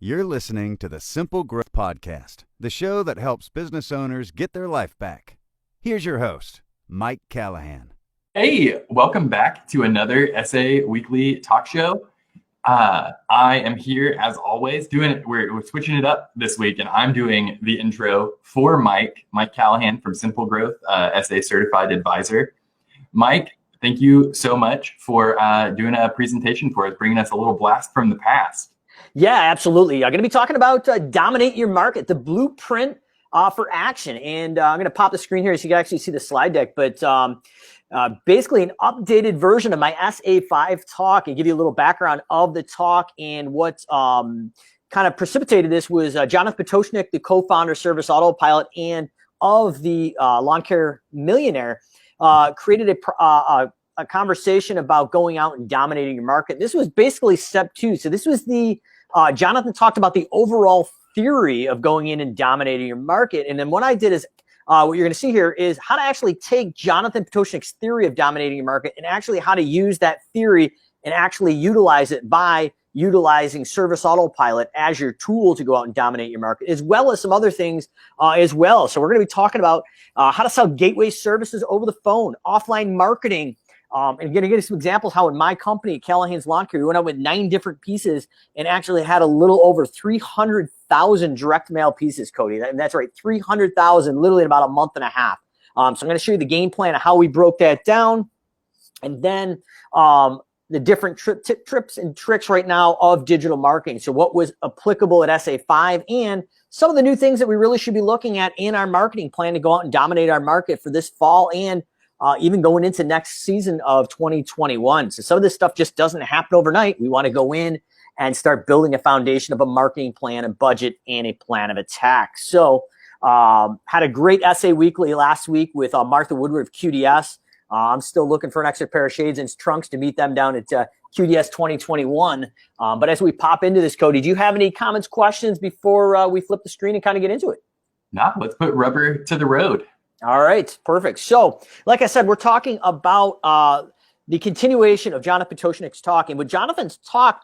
You're listening to the Simple Growth Podcast, the show that helps business owners get their life back. Here's your host, Mike Callahan. Hey, welcome back to another SA Weekly talk show. I am here as always we're switching it up this week, and I'm doing the intro for Mike Callahan from SimpleGrowth, SA Certified Advisor. Mike, thank you so much for doing a presentation for us, bringing us a little blast from the past. Yeah, absolutely. I'm going to be talking about dominate your market, the blueprint for action. And I'm going to pop the screen here so you can actually see the slide deck. But basically an updated version of my SA5 talk, and give you a little background of the talk. And what kind of precipitated this was Jonathan Potoshnik, the co-founder of Service Autopilot and of the Lawn Care Millionaire, created a conversation about going out and dominating your market. This was basically step 2. So this was the Jonathan talked about the overall theory of going in and dominating your market. And then what I did is what you're going to see here is how to actually take Jonathan Potoshnik's theory of dominating your market and actually how to use that theory and actually utilize it by utilizing Service Autopilot as your tool to go out and dominate your market, as well as some other things as well. So we're going to be talking about how to sell gateway services over the phone, offline marketing, and going to give you some examples how in my company, Callahan's Lawn Care, we went out with 9 different pieces and actually had a little over 300,000 direct mail pieces, Cody. And that's right, 300,000 literally in about a month and a half. So I'm going to show you the game plan of how we broke that down. And then the different tips and tricks right now of digital marketing. So what was applicable at SA5 and some of the new things that we really should be looking at in our marketing plan to go out and dominate our market for this fall and even going into next season of 2021. So some of this stuff just doesn't happen overnight. We want to go in and start building a foundation of a marketing plan, a budget, and a plan of attack. So had a great SA Weekly last week with Martha Woodward of QDS. I'm still looking for an extra pair of shades and trunks to meet them down at QDS 2021. But as we pop into this, Cody, do you have any comments, questions before we flip the screen and kind of get into it? No, let's put rubber to the road. All right, perfect. So, like I said, we're talking about the continuation of Jonathan Potoshnik's talk. And what Jonathan's talk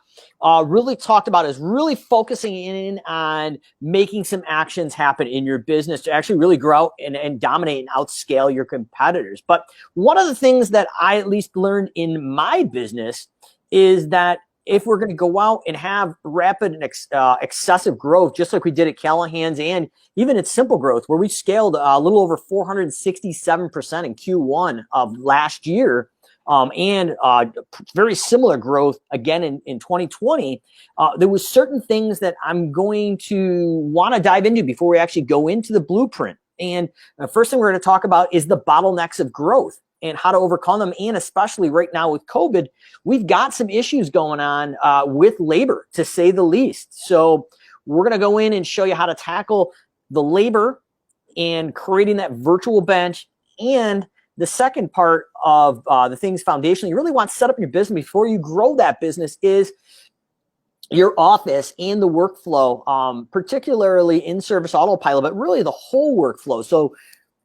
really talked about is really focusing in on making some actions happen in your business to actually really grow out and dominate and outscale your competitors. But one of the things that I at least learned in my business is that if we're going to go out and have rapid and excessive growth, just like we did at Callahan's and even at SimpleGrowth, where we scaled a little over 467% in Q1 of last year, and very similar growth again in 2020, there was certain things that I'm going to want to dive into before we actually go into the blueprint. And the first thing we're going to talk about is the bottlenecks of growth and how to overcome them. And especially right now with COVID, we've got some issues going on with labor, to say the least. So we're going to go in and show you how to tackle the labor and creating that virtual bench. And the second part of the things foundational you really want to set up your business before you grow that business is your office and the workflow, particularly in Service Autopilot, but really the whole workflow. So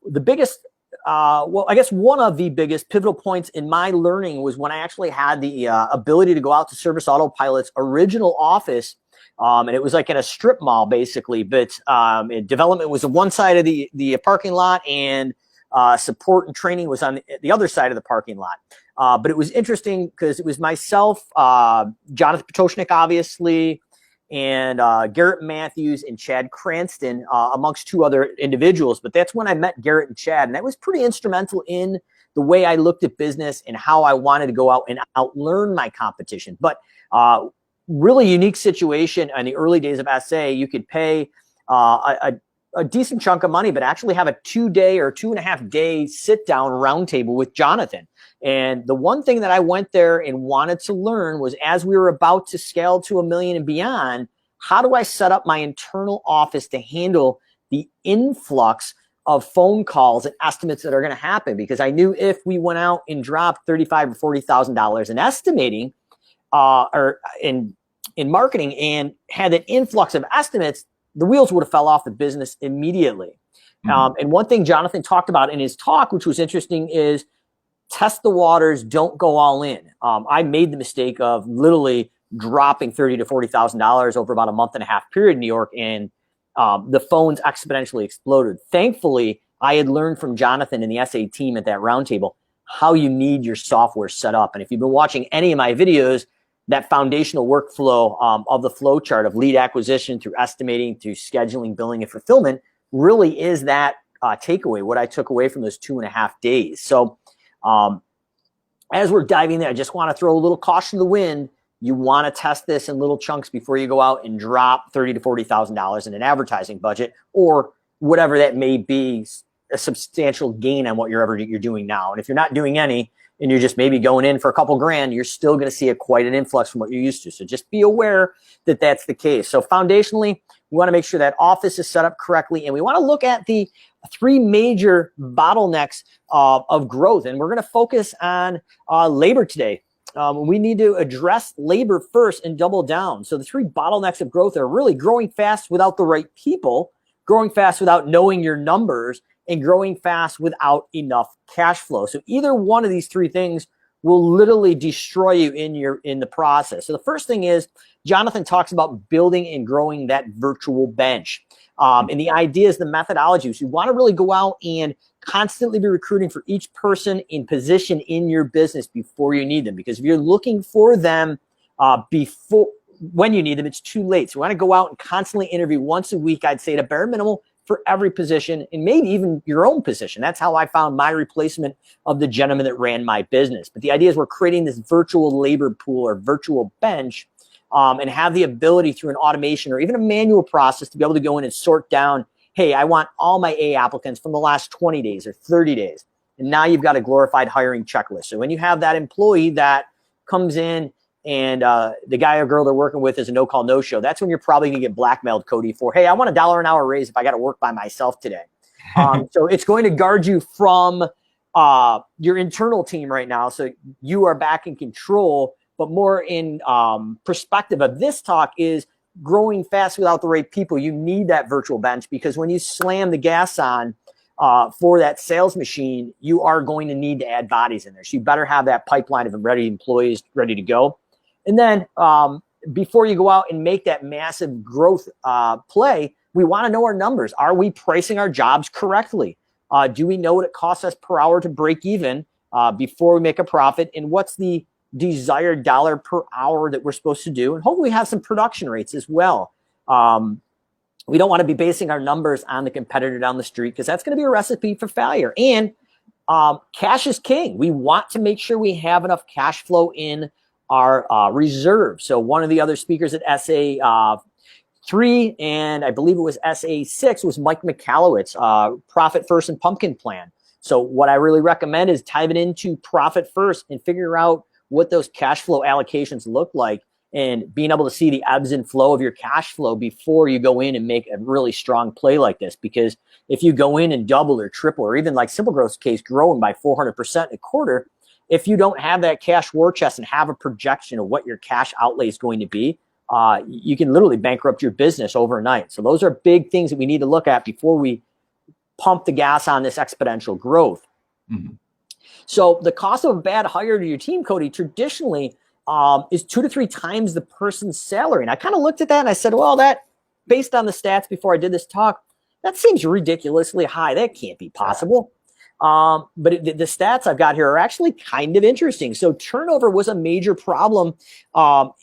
the biggest I guess one of the biggest pivotal points in my learning was when I actually had the ability to go out to Service Autopilot's original office. And it was like in a strip mall, basically. But development was on one side of the parking lot, and support and training was on the other side of the parking lot. But it was interesting because it was myself, Jonathan Potoshnik, obviously, and Garrett Matthews and Chad Cranston, amongst 2 other individuals. But that's when I met Garrett and Chad, and that was pretty instrumental in the way I looked at business and how I wanted to go out and outlearn my competition. But really unique situation in the early days of SA. You could pay a decent chunk of money, but actually have a 2-day or 2.5-day sit-down roundtable with Jonathan. And the one thing that I went there and wanted to learn was, as we were about to scale to $1 million and beyond, how do I set up my internal office to handle the influx of phone calls and estimates that are going to happen? Because I knew if we went out and dropped $35,000 or $40,000 in estimating or in marketing and had an influx of estimates, the wheels would have fell off the business immediately. And one thing Jonathan talked about in his talk, which was interesting, is test the waters, don't go all in. I made the mistake of literally dropping $30,000 to $40,000 over about a month and a half period in New York, and the phones exponentially exploded. Thankfully, I had learned from Jonathan and the SA team at that roundtable how you need your software set up. And if you've been watching any of my videos, that foundational workflow of the flow chart of lead acquisition through estimating, through scheduling, billing, and fulfillment really is that takeaway, what I took away from those 2.5 days. So as we're diving there, I just want to throw a little caution to the wind. You want to test this in little chunks before you go out and drop $30,000 to $40,000 in an advertising budget, or whatever that may be, a substantial gain on what you're doing now. And if you're not doing any, and you're just maybe going in for a couple grand, you're still going to see quite an influx from what you're used to. So just be aware that that's the case. So foundationally, we want to make sure that office is set up correctly, and we want to look at the 3 major bottlenecks of growth. And we're going to focus on labor today. We need to address labor first and double down. So the 3 bottlenecks of growth are really growing fast without the right people, growing fast without knowing your numbers, and growing fast without enough cash flow. So either one of these 3 things will literally destroy you in the process. So the first thing is Jonathan talks about building and growing that virtual bench. And the idea is the methodology. So you want to really go out and constantly be recruiting for each person in position in your business before you need them. Because if you're looking for them when you need them, it's too late. So you want to go out and constantly interview once a week, I'd say at a bare minimum, for every position, and maybe even your own position. That's how I found my replacement of the gentleman that ran my business. But the idea is we're creating this virtual labor pool or virtual bench, and have the ability through an automation or even a manual process to be able to go in and sort down, hey, I want all my A applicants from the last 20 days or 30 days. And now you've got a glorified hiring checklist. So when you have that employee that comes in and the guy or girl they're working with is a no-call, no-show, that's when you're probably going to get blackmailed, Cody, for, hey, I want $1 an hour raise if I got to work by myself today. So it's going to guard you from your internal team right now. So you are back in control, but more in perspective of this talk is growing fast without the right people. You need that virtual bench, because when you slam the gas on for that sales machine, you are going to need to add bodies in there. So you better have that pipeline of ready employees ready to go. And then before you go out and make that massive growth play, we want to know our numbers. Are we pricing our jobs correctly? Do we know what it costs us per hour to break even before we make a profit? And what's the desired dollar per hour that we're supposed to do? And hopefully we have some production rates as well. We don't want to be basing our numbers on the competitor down the street, because that's going to be a recipe for failure. And cash is king. We want to make sure we have enough cash flow in our reserve. So one of the other speakers at SA 3, and I believe it was SA 6, was Mike McAllowitz, Profit First and Pumpkin Plan. So what I really recommend is diving into Profit First and figure out what those cash flow allocations look like, and being able to see the ebbs and flow of your cash flow before you go in and make a really strong play like this. Because if you go in and double or triple, or even like SimpleGrowth's case, growing by 400% a quarter, if you don't have that cash war chest and have a projection of what your cash outlay is going to be, you can literally bankrupt your business overnight. So those are big things that we need to look at before we pump the gas on this exponential growth. Mm-hmm. So the cost of a bad hire to your team, Cody, traditionally is 2 to 3 times the person's salary. And I kind of looked at that and I said, well, that, based on the stats before I did this talk, that seems ridiculously high. That can't be possible. But the stats I've got here are actually kind of interesting. So turnover was a major problem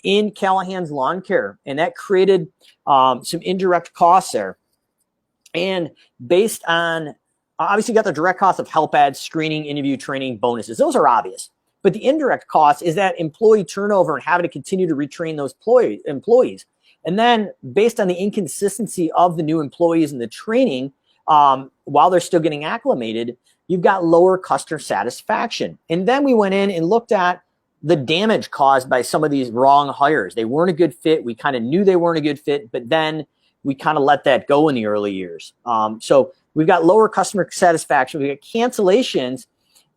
in Callahan's lawn care, and that created some indirect costs there. And based on, obviously you got the direct cost of help ads, screening, interview, training, bonuses. Those are obvious. But the indirect cost is that employee turnover and having to continue to retrain those employees. And then based on the inconsistency of the new employees and the training, while they're still getting acclimated, you've got lower customer satisfaction. And then we went in and looked at the damage caused by some of these wrong hires. They weren't a good fit. We kind of knew they weren't a good fit, but then we kind of let that go in the early years. So we've got lower customer satisfaction. We got cancellations,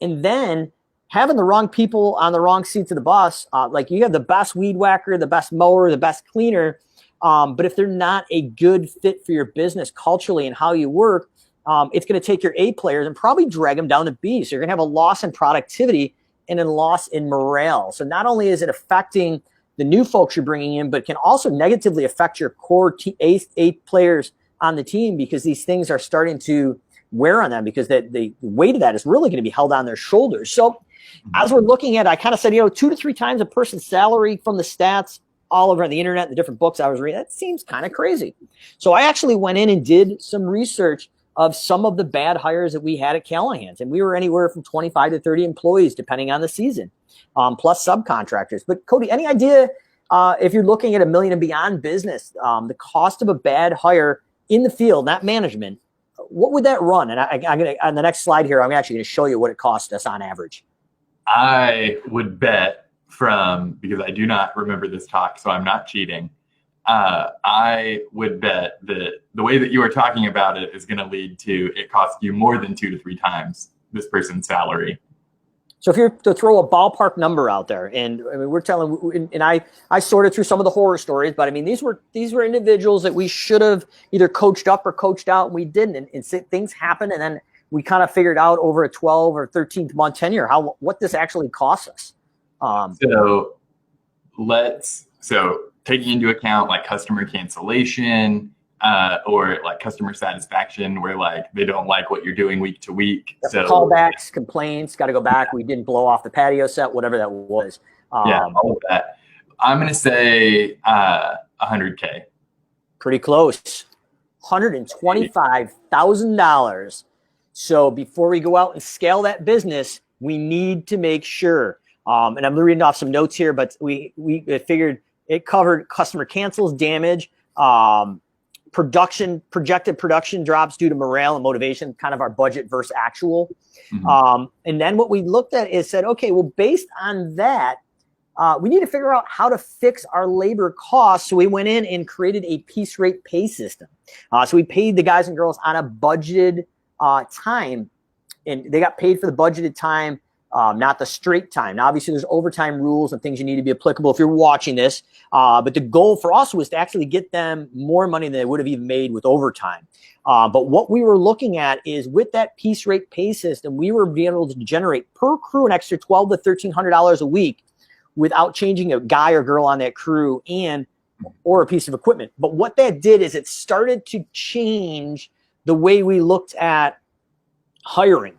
and then having the wrong people on the wrong seats of the bus. Like you have the best weed whacker, the best mower, the best cleaner. But if they're not a good fit for your business culturally and how you work, it's going to take your A players and probably drag them down to B. So you're going to have a loss in productivity and a loss in morale. So not only is it affecting the new folks you're bringing in, but can also negatively affect your core eight players on the team, because these things are starting to wear on them, because the weight of that is really going to be held on their shoulders. So as we're looking at, I kind of said, 2 to 3 times a person's salary from the stats all over the internet, the different books I was reading. That seems kind of crazy. So I actually went in and did some research of some of the bad hires that we had at Callahan's. And we were anywhere from 25 to 30 employees, depending on the season, plus subcontractors. But Cody, any idea if you're looking at $1 million and beyond business, the cost of a bad hire in the field, not management, what would that run? And I'm going to, on the next slide here, I'm actually going to show you what it cost us on average. I would bet because I do not remember this talk, so I'm not cheating. I would bet that the way that you are talking about it is going to lead to it cost you more than 2 to 3 times this person's salary. So if you're to throw a ballpark number out there, and I mean, we're telling, and I sorted through some of the horror stories, but I mean, these were individuals that we should have either coached up or coached out, and we didn't. And things happen, and then we kind of figured out over a 12 or 13th month tenure what this actually costs us. So taking into account like customer cancellation or like customer satisfaction, where like they don't like what you're doing week to week. So callbacks, complaints, got to go back. We didn't blow off the patio set, whatever that was. All of that. I'm going to say $100K. Pretty close. $125,000. So before we go out and scale that business, we need to make sure. And I'm reading off some notes here, but we figured it covered customer cancels, damage, projected production drops due to morale and motivation, kind of our budget versus actual. Mm-hmm. And then what we looked at is said, okay, well, based on that, we need to figure out how to fix our labor costs. So we went in and created a piece rate pay system. So we paid the guys and girls on a budgeted time, and they got paid for the budgeted time, not the straight time. Now, obviously, there's overtime rules and things you need to be applicable if you're watching this. But the goal for us was to actually get them more money than they would have even made with overtime. But what we were looking at is with that piece rate pay system, we were being able to generate per crew an extra $1,200 to $1,300 a week without changing a guy or girl on that crew or a piece of equipment. But what that did is it started to change the way we looked at hiring.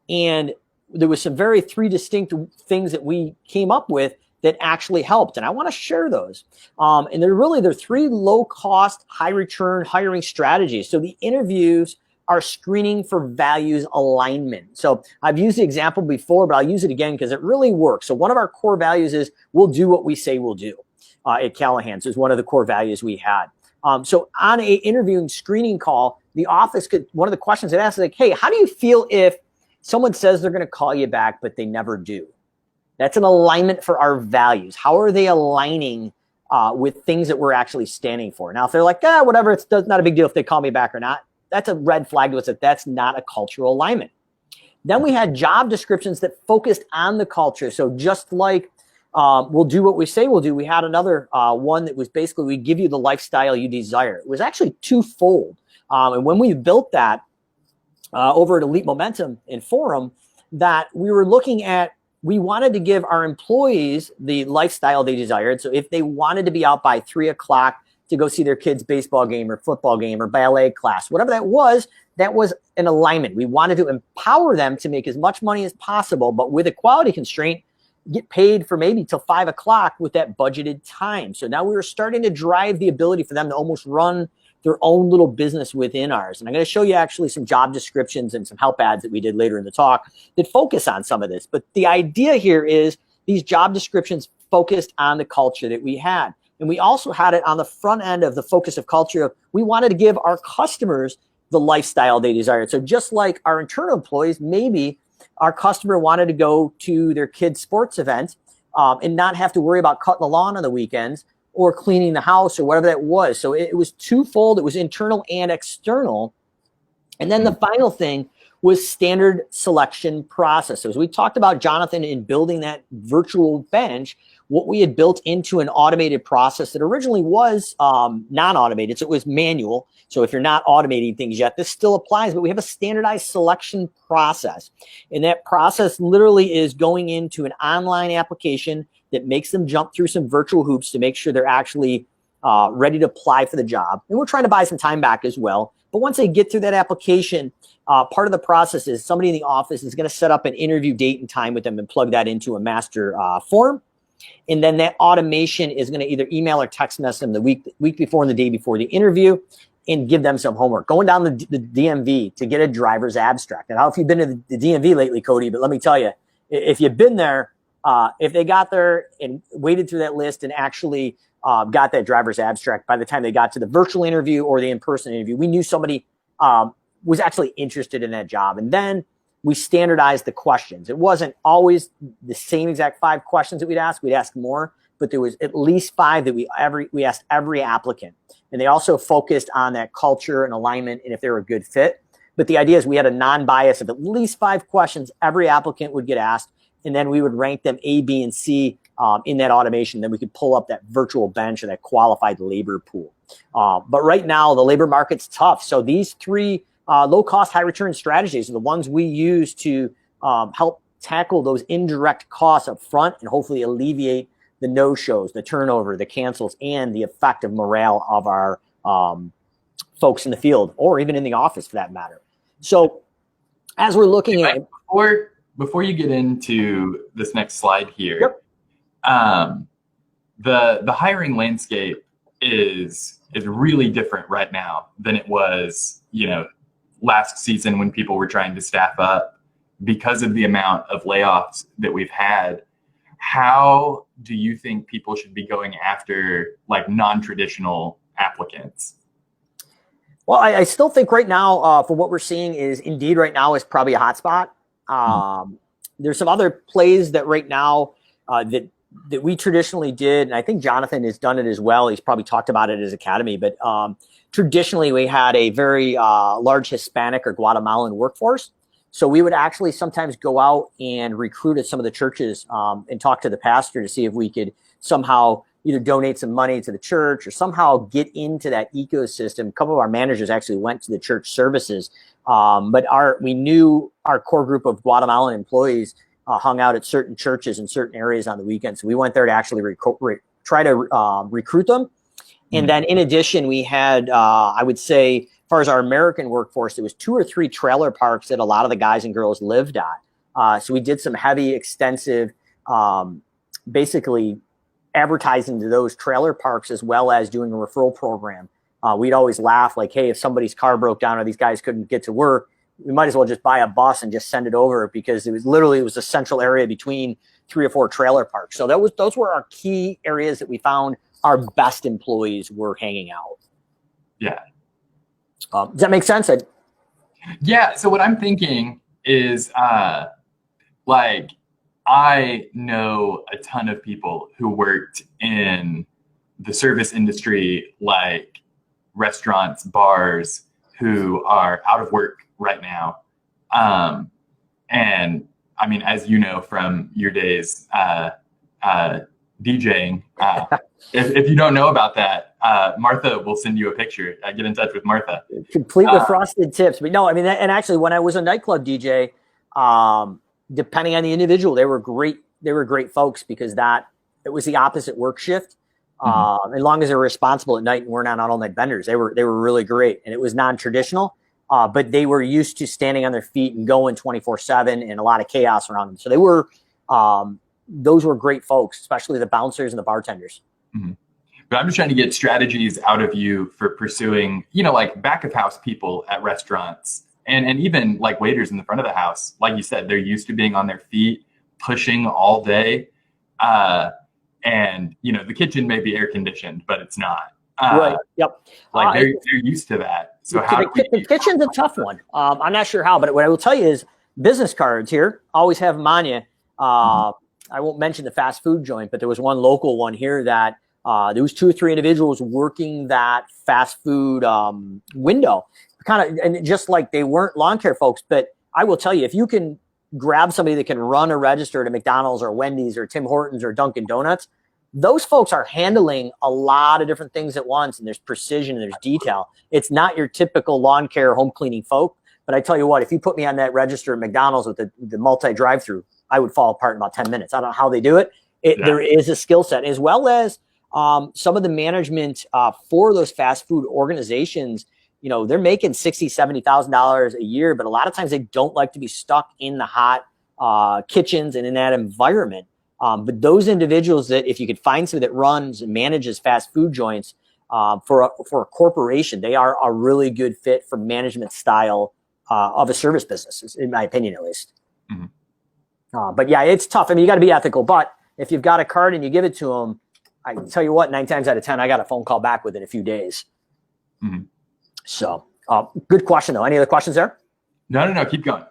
And there was some very 3 distinct things that we came up with that actually helped. And I want to share those. And they're 3 low cost, high return hiring strategies. So the interviews are screening for values alignment. So I've used the example before, but I'll use it again because it really works. So one of our core values is we'll do what we say we'll do at Callahan's is one of the core values we had. So on a interviewing screening call, the office one of the questions it asks is like, hey, how do you feel if someone says they're going to call you back, but they never do? That's an alignment for our values. How are they aligning with things that we're actually standing for? Now, if they're like, whatever, it's not a big deal if they call me back or not, that's a red flag to us that that's not a cultural alignment. Then we had job descriptions that focused on the culture. So just like we'll do what we say we'll do, we had another one that was basically we give you the lifestyle you desire. It was actually twofold. And when we built that over at Elite Momentum in Forum, that we were looking at, we wanted to give our employees the lifestyle they desired. So if they wanted to be out by 3 o'clock to go see their kids' baseball game or football game or ballet class, whatever that was an alignment. We wanted to empower them to make as much money as possible, but with a quality constraint, get paid for maybe till 5 o'clock with that budgeted time. So now we were starting to drive the ability for them to almost run their own little business within ours. And I'm going to show you actually some job descriptions and some help ads that we did later in the talk that focus on some of this. But the idea here is these job descriptions focused on the culture that we had. And we also had it on the front end of the focus of culture. We wanted to give our customers the lifestyle they desired. So just like our internal employees, maybe our customer wanted to go to their kid's sports event and not have to worry about cutting the lawn on the weekends or cleaning the house or whatever that was. So it was twofold. It was internal and external. And then the final thing was standard selection process. So as we talked about Jonathan in building that virtual bench, what we had built into an automated process that originally was non-automated. So it was manual. So if you're not automating things yet, this still applies, but we have a standardized selection process. And that process literally is going into an online application that makes them jump through some virtual hoops to make sure they're actually ready to apply for the job. And we're trying to buy some time back as well. But once they get through that application, part of the process is somebody in the office is going to set up an interview date and time with them and plug that into a master form. And then that automation is going to either email or text message them the week before and the day before the interview and give them some homework. Going down the DMV to get a driver's abstract. And I don't know if you've been to the DMV lately, Cody, but let me tell you, if you've been there, if they got there and waded through that list and actually got that driver's abstract by the time they got to the virtual interview or the in-person interview, we knew somebody was actually interested in that job. And then we standardized the questions. It wasn't always the same exact 5 questions that we'd ask. We'd ask more, but there was at least 5 that we asked every applicant. And they also focused on that culture and alignment and if they were a good fit. But the idea is we had a non-bias of at least 5 questions every applicant would get asked. And then we would rank them A, B, and C in that automation. Then we could pull up that virtual bench or that qualified labor pool. But right now, the labor market's tough. So these 3 low-cost, high-return strategies are the ones we use to help tackle those indirect costs up front and hopefully alleviate the no-shows, the turnover, the cancels, and the effect of morale of our folks in the field or even in the office for that matter. So as we're looking at... Before you get into this next slide here, yep. The hiring landscape is really different right now than it was, last season when people were trying to staff up because of the amount of layoffs that we've had. How do you think people should be going after like non-traditional applicants? Well, I still think right now, for what we're seeing is Indeed right now is probably a hot spot. There's some other plays that right now that we traditionally did, and I think Jonathan has done it as well. He's probably talked about it at his academy, but traditionally we had a very large Hispanic or Guatemalan workforce. So we would actually sometimes go out and recruit at some of the churches and talk to the pastor to see if we could somehow either donate some money to the church or somehow get into that ecosystem. A couple of our managers actually went to the church services, but we knew our core group of Guatemalan employees hung out at certain churches in certain areas on the weekends. So we went there to actually try to recruit them. And then in addition, we had, I would say, as far as our American workforce, there was 2 or 3 trailer parks that a lot of the guys and girls lived at. So we did some heavy, extensive, basically advertising to those trailer parks as well as doing a referral program. We'd always laugh like, hey, if somebody's car broke down or these guys couldn't get to work, we might as well just buy a bus and just send it over because it was a central area between 3 or 4 trailer parks. So those were our key areas that we found our best employees were hanging out. Yeah. Does that make sense? Yeah. So what I'm thinking is I know a ton of people who worked in the service industry, like restaurants, bars, who are out of work right now. And I mean, as you know from your days DJing, if you don't know about that, Martha will send you a picture. Get in touch with Martha. Complete with frosted tips. But no, I mean, and actually when I was a nightclub DJ, depending on the individual, they were great. They were great folks because it was the opposite work shift. As long as they were responsible at night and weren't on all-night benders, they were really great. And it was non-traditional, but they were used to standing on their feet and going 24/7 and a lot of chaos around them. So they were, those were great folks, especially the bouncers and the bartenders. Mm-hmm. But I'm just trying to get strategies out of you for pursuing, like back of house people at restaurants and even like waiters in the front of the house. Like you said, they're used to being on their feet, pushing all day. And the kitchen may be air conditioned, but it's not. Right. Yep. They're used to that. So the kitchen's a tough one. I'm not sure how, but what I will tell you is business cards here always have them on you. I won't mention the fast food joint, but there was one local one here that there was 2 or 3 individuals working that fast food window, and just like they weren't lawn care folks. But I will tell you, if you can grab somebody that can run a register at a McDonald's or Wendy's or Tim Hortons or Dunkin' Donuts, those folks are handling a lot of different things at once, and there's precision and there's detail. It's not your typical lawn care, home cleaning folk. But I tell you what, if you put me on that register at McDonald's with the multi drive-through, I would fall apart in about 10 minutes. I don't know how they do it. There is a skill set, as well as some of the management for those fast food organizations. You know, they're making $60,000, $70,000 a year, but a lot of times they don't like to be stuck in the hot kitchens and in that environment. But those individuals that, if you could find somebody that runs and manages fast food joints for a corporation, they are a really good fit for management style of a service business, in my opinion, at least. Mm-hmm. But yeah, it's tough. I mean, you got to be ethical. But if you've got a card and you give it to them, I tell you what, 9 times out of 10, I got a phone call back within a few days. Mm-hmm. So good question, though. Any other questions there? No. Keep going.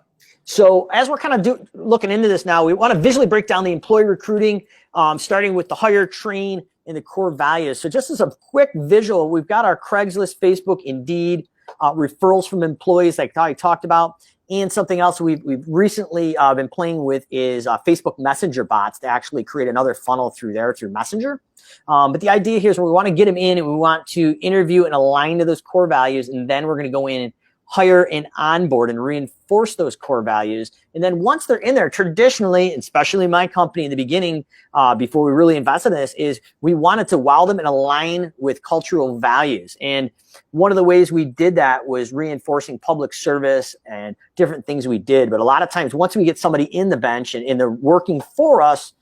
So as we're kind of looking into this now, we want to visually break down the employee recruiting, starting with the hire, train, and the core values. So just as a quick visual, we've got our Craigslist, Facebook, Indeed, referrals from employees like I talked about. And something else we've recently been playing with is Facebook Messenger bots to actually create another funnel through Messenger. But the idea here is we want to get them in and we want to interview and align to those core values. And then we're going to go in and hire and onboard and reinforce those core values. And then once they're in there, traditionally, especially my company in the beginning, before we really invested in this, is we wanted to wow them and align with cultural values. And one of the ways we did that was reinforcing public service and different things we did. But a lot of times, once we get somebody in the bench and they're working for us,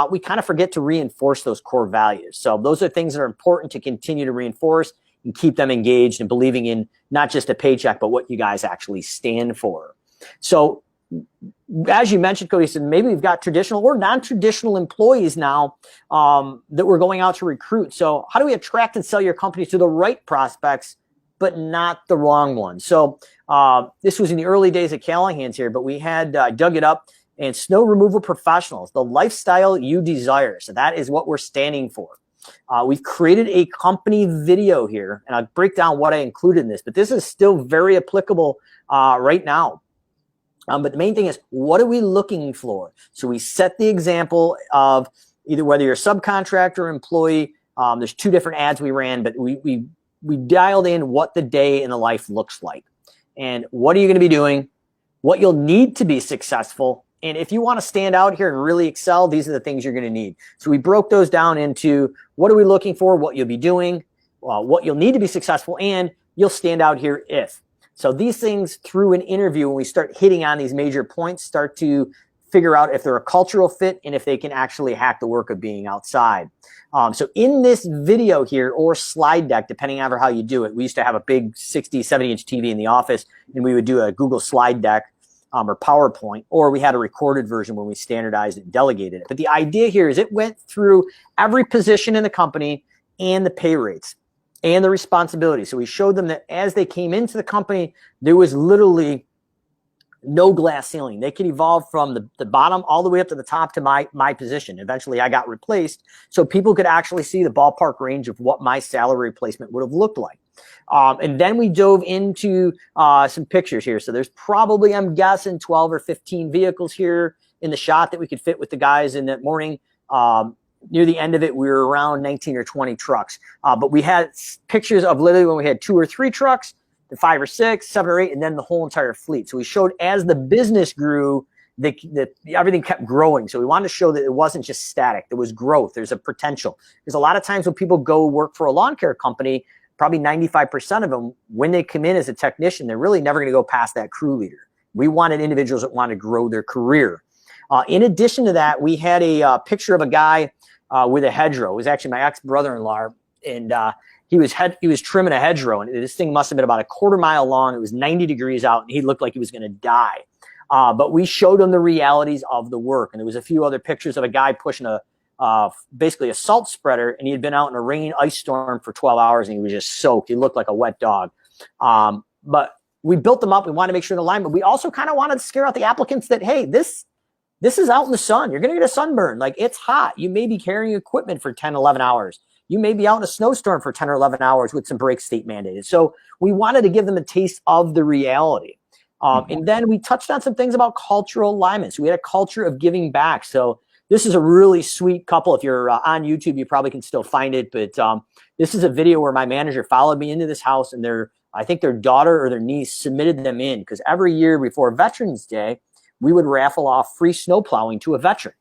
we kind of forget to reinforce those core values. So those are things that are important to continue to reinforce and keep them engaged and believing in not just a paycheck, but what you guys actually stand for. So as you mentioned, Cody, said maybe we've got traditional or non-traditional employees now that we're going out to recruit. So how do we attract and sell your company to the right prospects, but not the wrong ones? So this was in the early days of Callahan's here, but we had dug it up, and snow removal professionals, the lifestyle you desire. So that is what we're standing for. We've created a company video here, and I'll break down what I included in this, but this is still very applicable right now. But the main thing is, what are we looking for? So we set the example of either whether you're a subcontractor or employee. There's 2 different ads we ran, but we dialed in what the day in the life looks like. And what are you going to be doing? What you'll need to be successful. And if you want to stand out here and really excel, these are the things you're going to need. So we broke those down into what are we looking for, what you'll be doing, what you'll need to be successful, and you'll stand out here if. So these things through an interview, when we start hitting on these major points, start to figure out if they're a cultural fit and if they can actually hack the work of being outside. So in this video here, or slide deck, depending on how you do it, we used to have a big 60, 70-inch TV in the office, and we would do a Google slide deck or PowerPoint, or we had a recorded version when we standardized it and delegated it. But the idea here is it went through every position in the company and the pay rates and the responsibility. So we showed them that as they came into the company, there was literally no glass ceiling. They could evolve from the bottom all the way up to the top to my position. Eventually, I got replaced, so people could actually see the ballpark range of what my salary replacement would have looked like. And then we dove into some pictures here. So there's probably, I'm guessing, 12 or 15 vehicles here in the shot that we could fit with the guys in that morning. Near the end of it, we were around 19 or 20 trucks. But we had pictures of literally when we had 2 or 3 trucks, 5 or 6, 7 or 8, and then the whole entire fleet. So we showed as the business grew, everything kept growing. So we wanted to show that it wasn't just static. There was growth. There's a potential. Because a lot of times when people go work for a lawn care company, probably 95% of them, when they come in as a technician, they're really never going to go past that crew leader. We wanted individuals that want to grow their career. In addition to that, we had a picture of a guy with a hedgerow. It was actually my ex-brother-in-law, and he was trimming a hedgerow, and this thing must have been about a quarter mile long. It was 90 degrees out, and he looked like he was going to die. But we showed him the realities of the work, and there was a few other pictures of a guy pushing basically a salt spreader, and he had been out in a rain ice storm for 12 hours, and he was just soaked. He looked like a wet dog. But we built them up. We wanted to make sure in alignment. We also kind of wanted to scare out the applicants that, hey, this is out in the sun. You're going to get a sunburn. Like, it's hot. You may be carrying equipment for 10, 11 hours. You may be out in a snowstorm for 10 or 11 hours with some break state mandated. So we wanted to give them a taste of the reality. And then we touched on some things about cultural alignment. So we had a culture of giving back. So this is a really sweet couple. If you're on YouTube, you probably can still find it. But this is a video where my manager followed me into this house, and I think their daughter or their niece submitted them in, because every year before Veterans Day, we would raffle off free snow plowing to a veteran.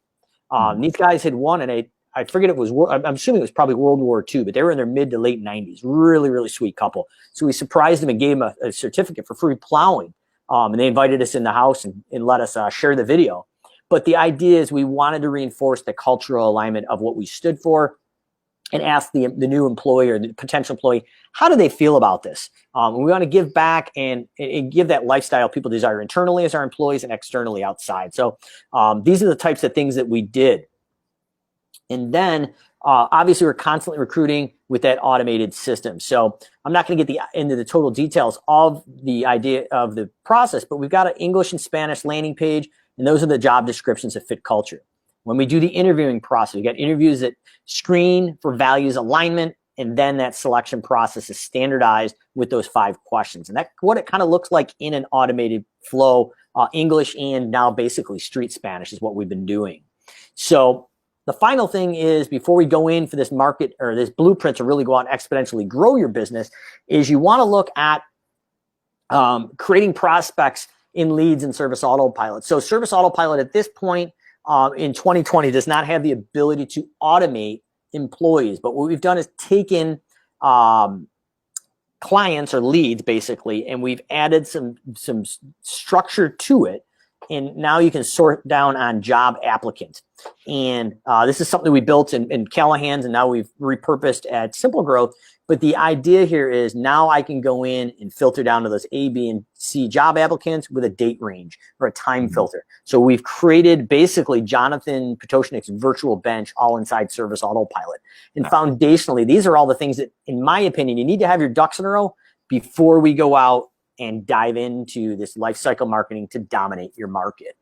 These guys had won, and I forget it was, I'm assuming it was probably World War II, but they were in their mid to late 90s. Really, really sweet couple. So we surprised them and gave them a certificate for free plowing. And they invited us in the house and let us share the video. But the idea is we wanted to reinforce the cultural alignment of what we stood for and ask the new employee or the potential employee, how do they feel about this? We want to give back and give that lifestyle people desire internally as our employees and externally outside. So these are the types of things that we did. And then obviously we're constantly recruiting with that automated system. So I'm not going to get into the total details of the idea of the process, but we've got an English and Spanish landing page, and those are the job descriptions that fit culture. When we do the interviewing process, we got interviews that screen for values alignment, and then that selection process is standardized with those 5 questions. And that's what it kind of looks like in an automated flow. English and now basically street Spanish is what we've been doing. So the final thing is, before we go in for this market or this blueprint to really go out and exponentially grow your business, is you want to look at creating prospects in leads and Service Autopilot. So Service Autopilot at this point in 2020 does not have the ability to automate employees. But what we've done is taken clients or leads basically, and we've added some structure to it. And now you can sort down on job applicants. And this is something we built in Callahan's, and now we've repurposed at SimpleGrowth. But the idea here is now I can go in and filter down to those A, B, and C job applicants with a date range or a time filter. So we've created basically Jonathan Potoshnik's virtual bench all inside Service Autopilot. And foundationally, these are all the things that, in my opinion, you need to have your ducks in a row before we go out and dive into this life cycle marketing to dominate your market.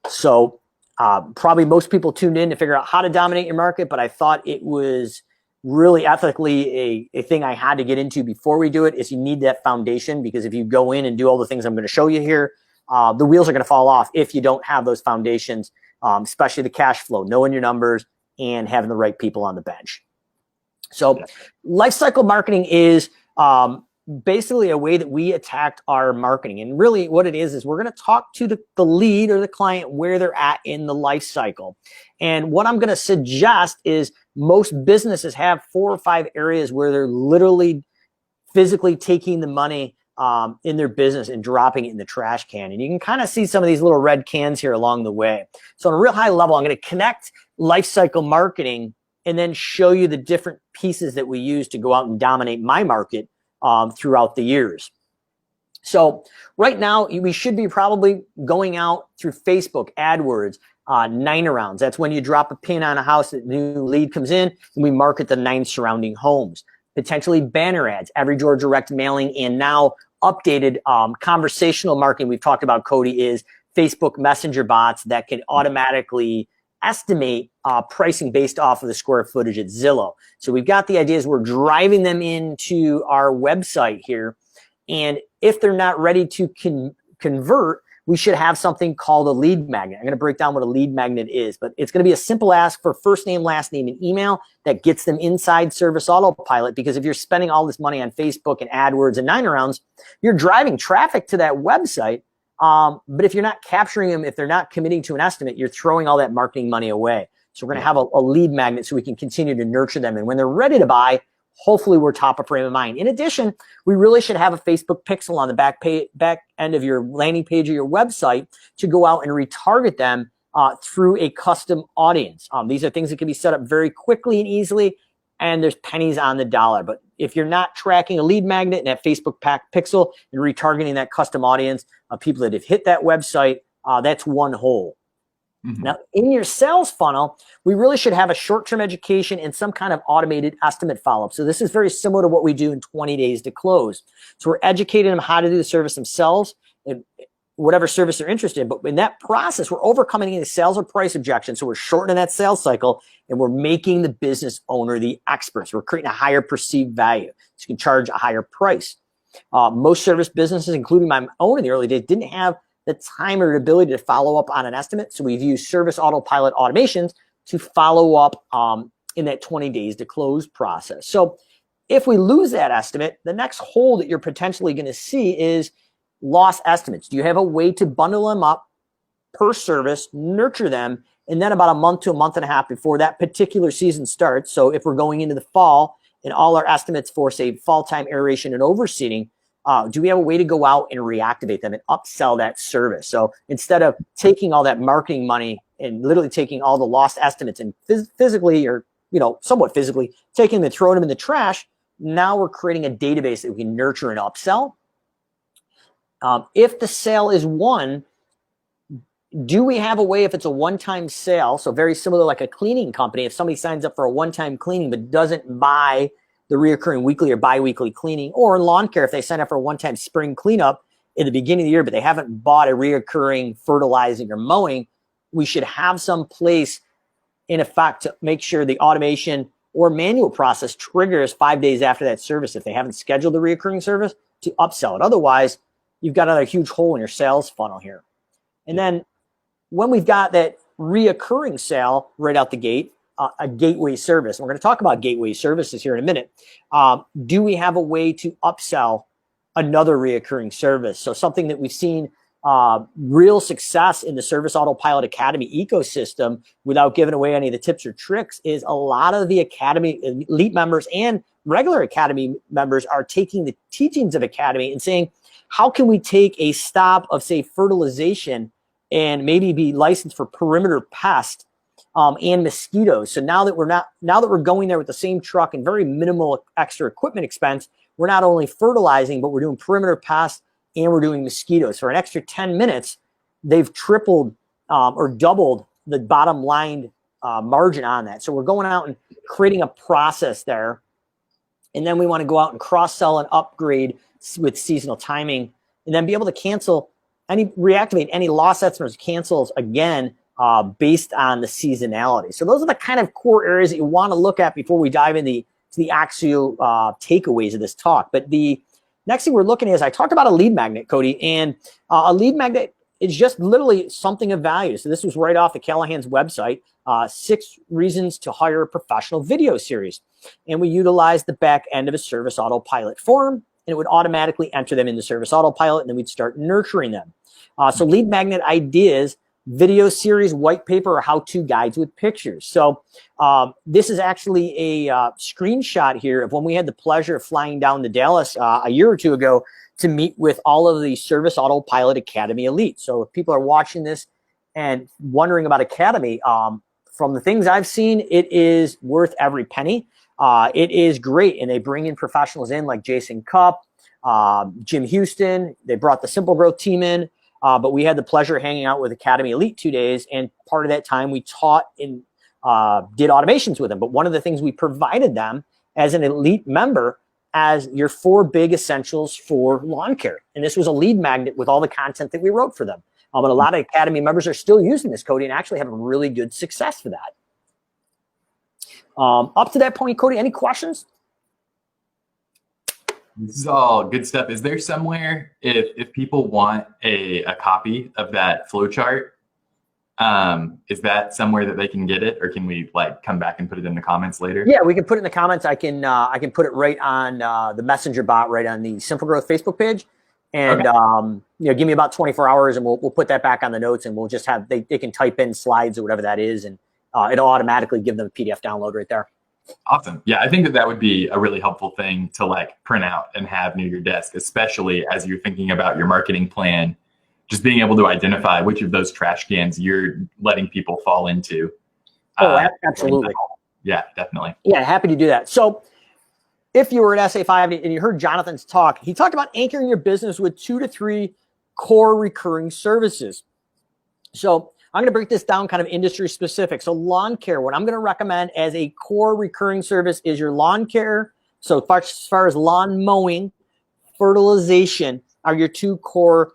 So probably most people tuned in to figure out how to dominate your market, but I thought it was really ethically a thing I had to get into before we do it. Is you need that foundation, because if you go in and do all the things I'm going to show you here, the wheels are going to fall off if you don't have those foundations, especially the cash flow, knowing your numbers, and having the right people on the bench. So life cycle marketing is basically a way that we attacked our marketing. And really what it is we're going to talk to the lead or the client where they're at in the life cycle. And what I'm going to suggest is most businesses have 4 or 5 areas where they're literally physically taking the money in their business and dropping it in the trash can. And you can kind of see some of these little red cans here along the way. So on a real high level, I'm going to connect life cycle marketing and then show you the different pieces that we use to go out and dominate my market throughout the years. So right now we should be probably going out through Facebook, AdWords, 9-arounds. That's when you drop a pin on a house, that new lead comes in, and we market the 9 surrounding homes. Potentially banner ads, every door direct mailing, and now updated conversational marketing we've talked about, Cody, is Facebook Messenger bots that can automatically estimate pricing based off of the square footage at Zillow. So we've got the ideas, we're driving them into our website here. And if they're not ready to convert, we should have something called a lead magnet. I'm going to break down what a lead magnet is, but it's going to be a simple ask for first name, last name, and email that gets them inside Service Autopilot. Because if you're spending all this money on Facebook and AdWords and 9-arounds, you're driving traffic to that website. But if you're not capturing them, if they're not committing to an estimate, you're throwing all that marketing money away. So we're going to have a lead magnet so we can continue to nurture them. And when they're ready to buy, hopefully we're top of frame of mind. In addition, we really should have a Facebook pixel on the back end of your landing page or your website to go out and retarget them through a custom audience. These are things that can be set up very quickly and easily, and there's pennies on the dollar. But if you're not tracking a lead magnet and that Facebook pixel and retargeting that custom audience of people that have hit that website, that's one hole. Now, in your sales funnel, we really should have a short-term education and some kind of automated estimate follow-up. So this is very similar to what we do in 20 days to close. So we're educating them how to do the service themselves and whatever service they're interested in. But in that process, we're overcoming any sales or price objections. So we're shortening that sales cycle, and we're making the business owner the experts. We're creating a higher perceived value, so you can charge a higher price. Most service businesses, including my own in the early days, didn't have the time or ability to follow up on an estimate. So we've used service autopilot automations to follow up in that 20 days to close process. So if we lose that estimate, the next hole that you're potentially going to see is lost estimates. Do you have a way to bundle them up per service, nurture them, and then about a month to a month and a half before that particular season starts? So if we're going into the fall and all our estimates for, say, fall time aeration and overseeding, do we have a way to go out and reactivate them and upsell that service? So instead of taking all that marketing money and literally taking all the lost estimates and physically, or somewhat physically, taking them and throwing them in the trash, now we're creating a database that we can nurture and upsell. If the sale is won, do we have a way, if it's a one-time sale, so very similar like a cleaning company, if somebody signs up for a one-time cleaning but doesn't buy the reoccurring weekly or bi-weekly cleaning, or in lawn care, if they sign up for a one-time spring cleanup in the beginning of the year, but they haven't bought a reoccurring fertilizing or mowing, we should have some place in effect to make sure the automation or manual process triggers 5 days after that service if they haven't scheduled the reoccurring service to upsell it. Otherwise, you've got another huge hole in your sales funnel here. And then when we've got that reoccurring sale right out the gate, a gateway service, and we're going to talk about gateway services here in a minute, do we have a way to upsell another reoccurring service? So something that we've seen real success in the Service Autopilot Academy ecosystem, without giving away any of the tips or tricks, is a lot of the Academy elite members and regular Academy members are taking the teachings of Academy and saying, how can we take a stop of, say, fertilization and maybe be licensed for perimeter pest and mosquitoes? So now that we're going there with the same truck and very minimal extra equipment expense, we're not only fertilizing, but we're doing perimeter pest and we're doing mosquitoes. For an extra 10 minutes, they've tripled or doubled the bottom line margin on that. So we're going out and creating a process there. And then we want to go out and cross-sell and upgrade with seasonal timing, and then be able to reactivate any lost estimates, cancels again based on the seasonality. So those are the kind of core areas that you want to look at before we dive into the actual takeaways of this talk. But the next thing we're looking at is, I talked about a lead magnet, Cody, and a lead magnet is just literally something of value. So this was right off the Callahan's website, 6 reasons to hire a professional video series. And we utilized the back end of a Service Autopilot form, and it would automatically enter them in the Service Autopilot, and then we'd start nurturing them. So lead magnet ideas, video series, white paper, or how-to guides with pictures. So this is actually a screenshot here of when we had the pleasure of flying down to Dallas a year or two ago to meet with all of the Service Autopilot Academy Elite. So if people are watching this and wondering about Academy, from the things I've seen, it is worth every penny. It is great, and they bring in professionals in like Jason Cupp, Jim Houston. They brought the SimpleGrowth team in, but we had the pleasure of hanging out with Academy Elite 2 days, and part of that time we taught and did automations with them. But one of the things we provided them as an Elite member as your 4 big essentials for lawn care, and this was a lead magnet with all the content that we wrote for them. And a lot of Academy members are still using this, Cody, and actually having really good success for that. Up to that point, Cody, any questions? This is all good stuff. Is there somewhere, if people want a copy of that flowchart, is that somewhere that they can get it, or can we come back and put it in the comments later? Yeah, we can put it in the comments. I can put it right on the messenger bot, right on the SimpleGrowth Facebook page. And okay. Give me about 24 hours, and we'll put that back on the notes, and we'll just have they can type in slides or whatever that is, and it'll automatically give them a PDF download right there. Awesome. Yeah, I think that would be a really helpful thing to print out and have near your desk, especially as you're thinking about your marketing plan. Just being able to identify which of those trash cans you're letting people fall into. Oh, absolutely. Yeah, definitely. Yeah, happy to do that. So if you were at SA5 and you heard Jonathan's talk, he talked about anchoring your business with 2 to 3 core recurring services. So I'm going to break this down kind of industry specific. So lawn care, what I'm going to recommend as a core recurring service is your lawn care. So as far as lawn mowing, fertilization are your 2 core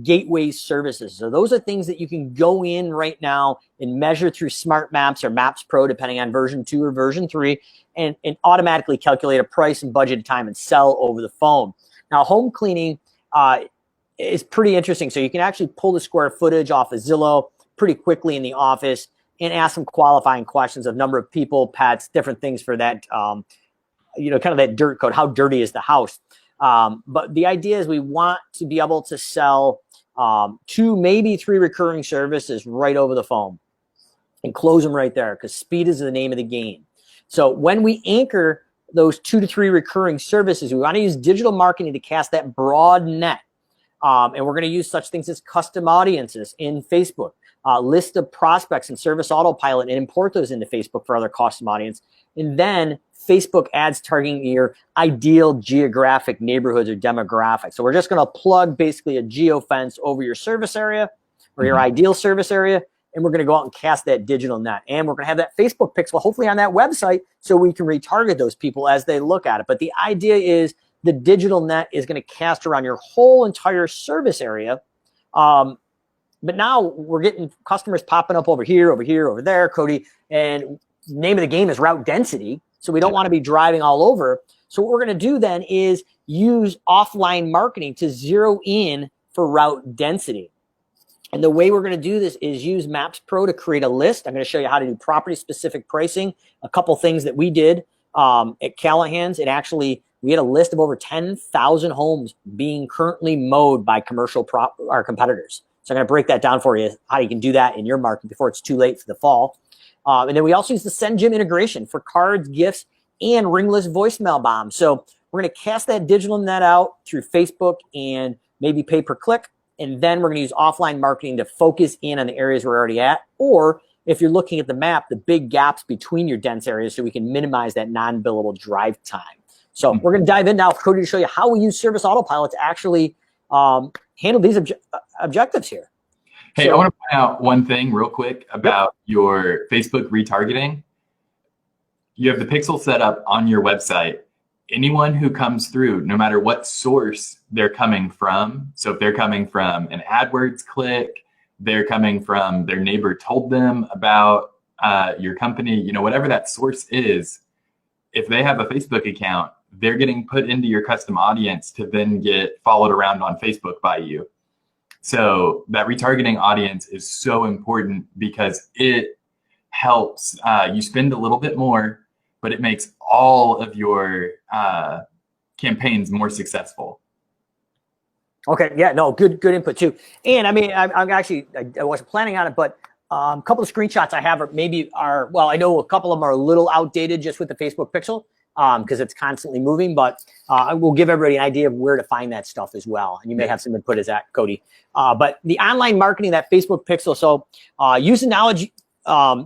gateway services. So those are things that you can go in right now and measure through Smart Maps or Maps Pro, depending on version 2 or version 3, and automatically calculate a price and budget of time and sell over the phone. Now, home cleaning, is pretty interesting. So you can actually pull the square footage off of Zillow pretty quickly in the office and ask some qualifying questions of number of people, pets, different things for that, kind of that dirt code. How dirty is the house? But the idea is we want to be able to sell 2, maybe 3 recurring services right over the phone and close them right there, because speed is the name of the game. So when we anchor those 2 to 3 recurring services, we want to use digital marketing to cast that broad net. And we're going to use such things as custom audiences in Facebook, list of prospects and service autopilot, and import those into Facebook for other custom audience. And then Facebook ads targeting your ideal geographic neighborhoods or demographics. So we're just going to plug basically a geofence over your service area or your ideal service area. And we're going to go out and cast that digital net. And we're going to have that Facebook pixel hopefully on that website so we can retarget those people as they look at it. But the idea is the digital net is going to cast around your whole entire service area. But now we're getting customers popping up over here, over there, Cody. And the name of the game is route density. So we don't want to be driving all over. So what we're going to do then is use offline marketing to zero in for route density. And the way we're going to do this is use Maps Pro to create a list. I'm going to show you how to do property-specific pricing. A couple things that we did at Callahan's. We had a list of over 10,000 homes being currently mowed by our competitors. So I'm going to break that down for you, how you can do that in your market before it's too late for the fall. And then we also use the SendJim integration for cards, gifts, and Ringless voicemail bombs. So we're going to cast that digital net out through Facebook and maybe pay per click. And then we're going to use offline marketing to focus in on the areas we're already at. Or if you're looking at the map, the big gaps between your dense areas so we can minimize that non-billable drive time. So we're going to dive in now, Cody, to show you how we use Service Autopilot to actually handle these objectives here. Hey, I want to point out one thing real quick about your Facebook retargeting. You have the pixel set up on your website. Anyone who comes through, no matter what source they're coming from, so if they're coming from an AdWords click, they're coming from their neighbor told them about your company, whatever that source is, if they have a Facebook account, they're getting put into your custom audience to then get followed around on Facebook by you. So that retargeting audience is so important because it helps you spend a little bit more, but it makes all of your campaigns more successwell. Okay, yeah, no, good input too. And I mean, I wasn't planning on it, but a couple of screenshots I have I know a couple of them are a little outdated just with the Facebook pixel because it's constantly moving, but I will give everybody an idea of where to find that stuff as well. And you may have some input as that, Cody. But the online marketing, that Facebook pixel, so use the knowledge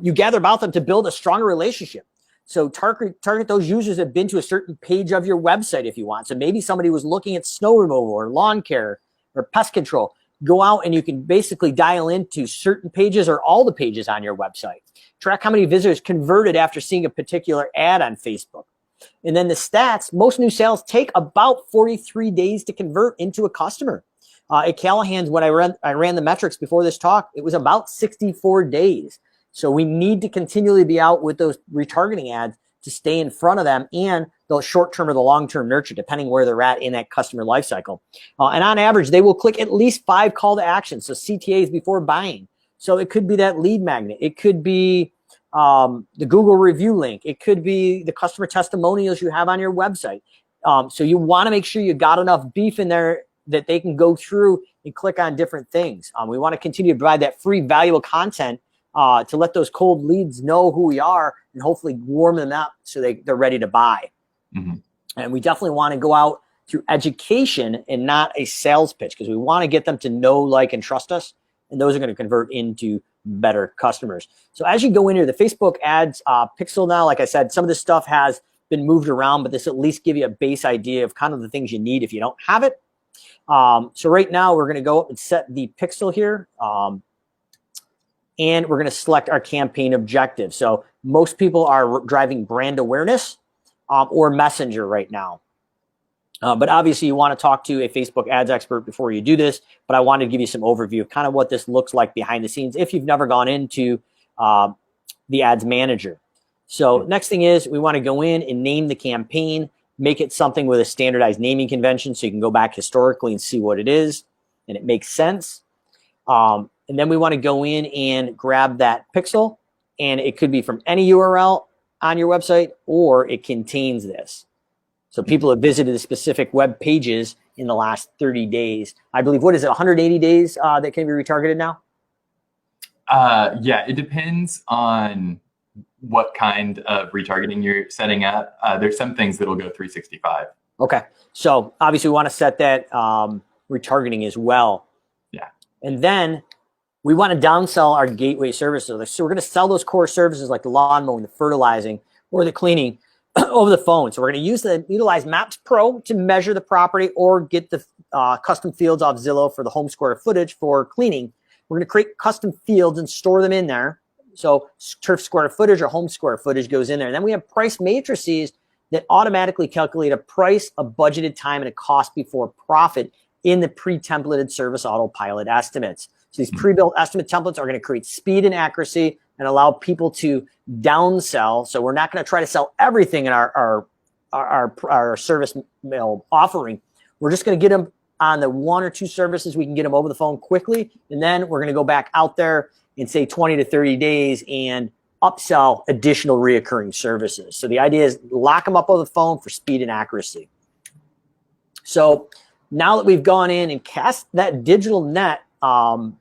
you gather about them to build a stronger relationship. So target those users that have been to a certain page of your website if you want. So maybe somebody was looking at snow removal or lawn care or pest control. Go out and you can basically dial into certain pages or all the pages on your website. Track how many visitors converted after seeing a particular ad on Facebook. And then the stats, most new sales take about 43 days to convert into a customer. At Callahan's, when I ran the metrics before this talk, it was about 64 days. So we need to continually be out with those retargeting ads to stay in front of them and the short-term or the long-term nurture, depending where they're at in that customer life cycle. And on average, they will click at least 5 call to action, so CTAs before buying. So it could be that lead magnet. It could be the Google review link. It could be the customer testimonials you have on your website. So you want to make sure you got enough beef in there that they can go through and click on different things. We want to continue to provide that free, valuable content to let those cold leads know who we are and hopefully warm them up so they're ready to buy. Mm-hmm. And we definitely want to go out through education and not a sales pitch because we want to get them to know, like, and trust us. And those are going to convert into better customers. So as you go in here, the Facebook ads pixel now, like I said, some of this stuff has been moved around, but this at least give you a base idea of kind of the things you need if you don't have it. So right now we're going to go up and set the pixel here. And we're going to select our campaign objective. So most people are driving brand awareness or messenger right now. But obviously you want to talk to a Facebook ads expert before you do this. But I wanted to give you some overview of kind of what this looks like behind the scenes if you've never gone into the ads manager. So next thing is we want to go in and name the campaign, make it something with a standardized naming convention so you can go back historically and see what it is. and it makes sense. And then we want to go in and grab that pixel, and it could be from any URL on your website, or it contains this. So people have visited the specific web pages in the last 30 days. I believe, what is it, 180 days that can be retargeted now? Yeah, it depends on what kind of retargeting you're setting up. There's some things that'll go 365. Okay. So obviously we want to set that retargeting as well. Yeah. And then we want to downsell our gateway services. So we're going to sell those core services like the lawn mowing, the fertilizing, or the cleaning over the phone. So we're going to utilize Maps Pro to measure the property or get the custom fields off Zillow for the home square footage for cleaning. We're going to create custom fields and store them in there. So turf square footage or home square footage goes in there. And then we have price matrices that automatically calculate a price, a budgeted time, and a cost before profit in the pre-templated service autopilot estimates. So these pre-built estimate templates are going to create speed and accuracy and allow people to downsell. So we're not going to try to sell everything in our service offering. We're just going to get them on the one or two services we can get them over the phone quickly. And then we're going to go back out there in say 20 to 30 days and upsell additional reoccurring services. So the idea is lock them up over the phone for speed and accuracy. So now that we've gone in and cast that digital net and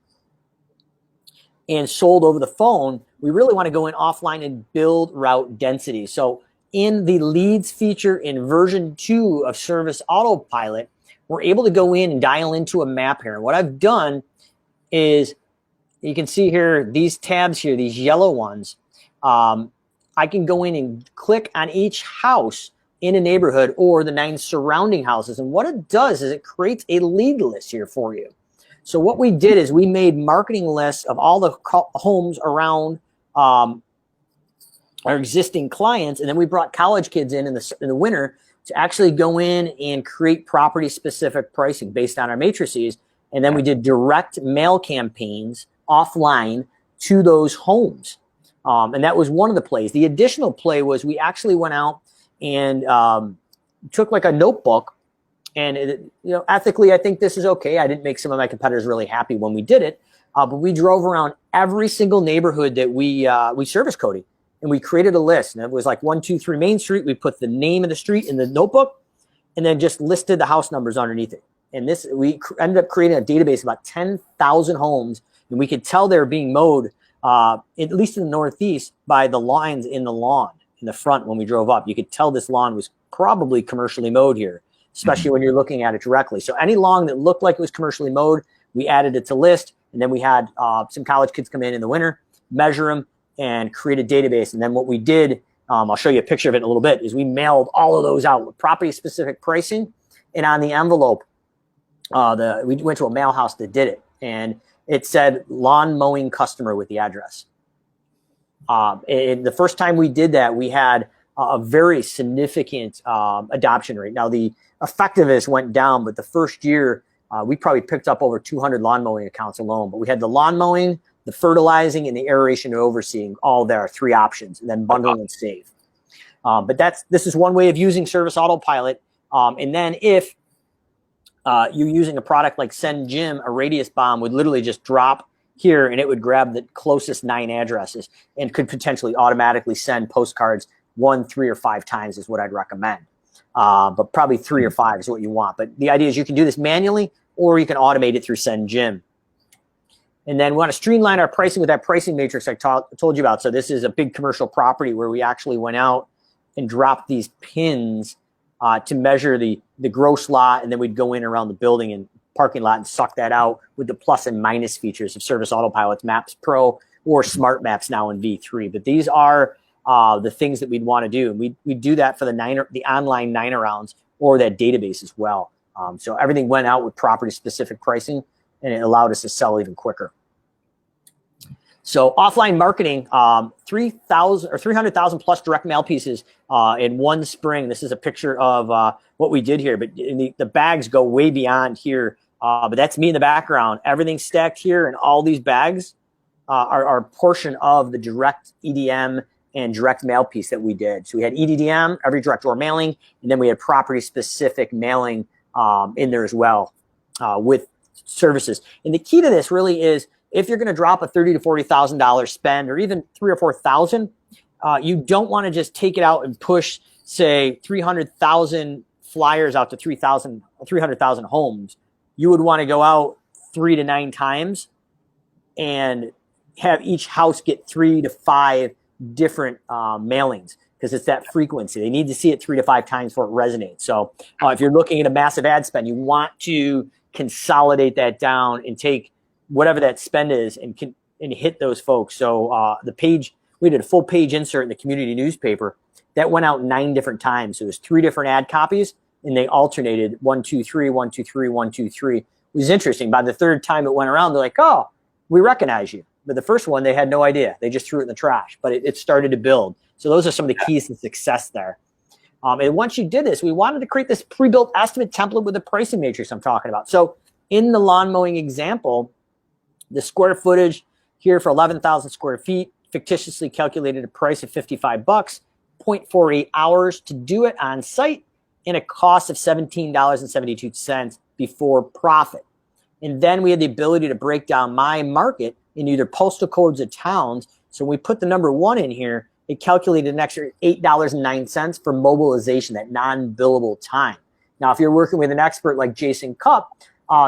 sold over the phone, we really want to go in offline and build route density. So in the leads feature in version 2 of Service Autopilot, we're able to go in and dial into a map here. And what I've done is, you can see here, these tabs here, these yellow ones, I can go in and click on each house in a neighborhood or the 9 surrounding houses. And what it does is it creates a lead list here for you. So what we did is we made marketing lists of all the homes around our existing clients, and then we brought college kids in the winter to actually go in and create property-specific pricing based on our matrices. And then we did direct mail campaigns offline to those homes. And that was one of the plays. The additional play was we actually went out and took like a notebook, and ethically, I think this is okay. I didn't make some of my competitors really happy when we did it, but we drove around every single neighborhood that we service coded, and we created a list. And it was like 123 Main Street. We put the name of the street in the notebook, and then just listed the house numbers underneath it. And we ended up creating a database of about 10,000 homes, and we could tell they were being mowed, at least in the Northeast, by the lines in the lawn in the front. When we drove up, you could tell this lawn was probably commercially mowed here, especially when you're looking at it directly. So any lawn that looked like it was commercially mowed, we added it to list. And then we had some college kids come in the winter, measure them, and create a database. And then what we did, I'll show you a picture of it in a little bit, is we mailed all of those out with property-specific pricing. And on the envelope, we went to a mail house that did it. And it said lawn mowing customer with the address. The first time we did that, we had a very significant adoption rate. Now, the effectiveness went down, but the first year, we probably picked up over 200 lawn mowing accounts alone. But we had the lawn mowing, the fertilizing, and the aeration and overseeing, all there, 3 options, and then bundle and save. But this is one way of using Service Autopilot. And then if you're using a product like Send Jim, a radius bomb would literally just drop here, and it would grab the closest 9 addresses and could potentially automatically send postcards 1, 3, or 5 times is what I'd recommend. But probably 3 or 5 is what you want. But the idea is you can do this manually, or you can automate it through Send Jim. And then we want to streamline our pricing with that pricing matrix I told you about. So this is a big commercial property where we actually went out and dropped these pins to measure the gross lot, and then we'd go in around the building and parking lot and suck that out with the plus and minus features of Service Autopilot's Maps Pro or Smart Maps now in V3. But these are the things that we'd want to do. And we do that for the online 9-arounds or that database as well. So everything went out with property-specific pricing, and it allowed us to sell even quicker. So offline marketing, 3,000 or 300,000 plus direct mail pieces in one spring. This is a picture of what we did here, but the bags go way beyond here. But that's me in the background. Everything's stacked here, and all these bags are a portion of the direct EDM and direct mail piece that we did. So we had EDDM, every direct door mailing, and then we had property-specific mailing in there as well with services. And the key to this really is if you're going to drop a $30,000 to $40,000 spend, or even $3,000 or $4,000, you don't want to just take it out and push, say, 300,000 flyers out to 300,000 homes. You would want to go out 3 to 9 times and have each house get 3 to 5 different mailings, because it's that frequency. They need to see it 3 to 5 times before it resonates. So if you're looking at a massive ad spend, you want to consolidate that down and take whatever that spend is and hit those folks. So the page, we did a full page insert in the community newspaper that went out 9 different times. So it was 3 different ad copies, and they alternated 1, 2, 3, 1, 2, 3, 1, 2, 3. It was interesting. By the third time it went around, they're like, "Oh, we recognize you." But the first one, they had no idea. They just threw it in the trash, but it started to build. So those are some of the keys to success there. And once you did this, we wanted to create this pre-built estimate template with a pricing matrix I'm talking about. So in the lawn mowing example, the square footage here for 11,000 square feet, fictitiously calculated a price of $55, 0.48 hours to do it on site, and a cost of $17.72 before profit. And then we had the ability to break down my market in either postal codes or towns. So when we put the number 1 in here, it calculated an extra $8.09 for mobilization, that non-billable time. Now, if you're working with an expert like Jason Cupp,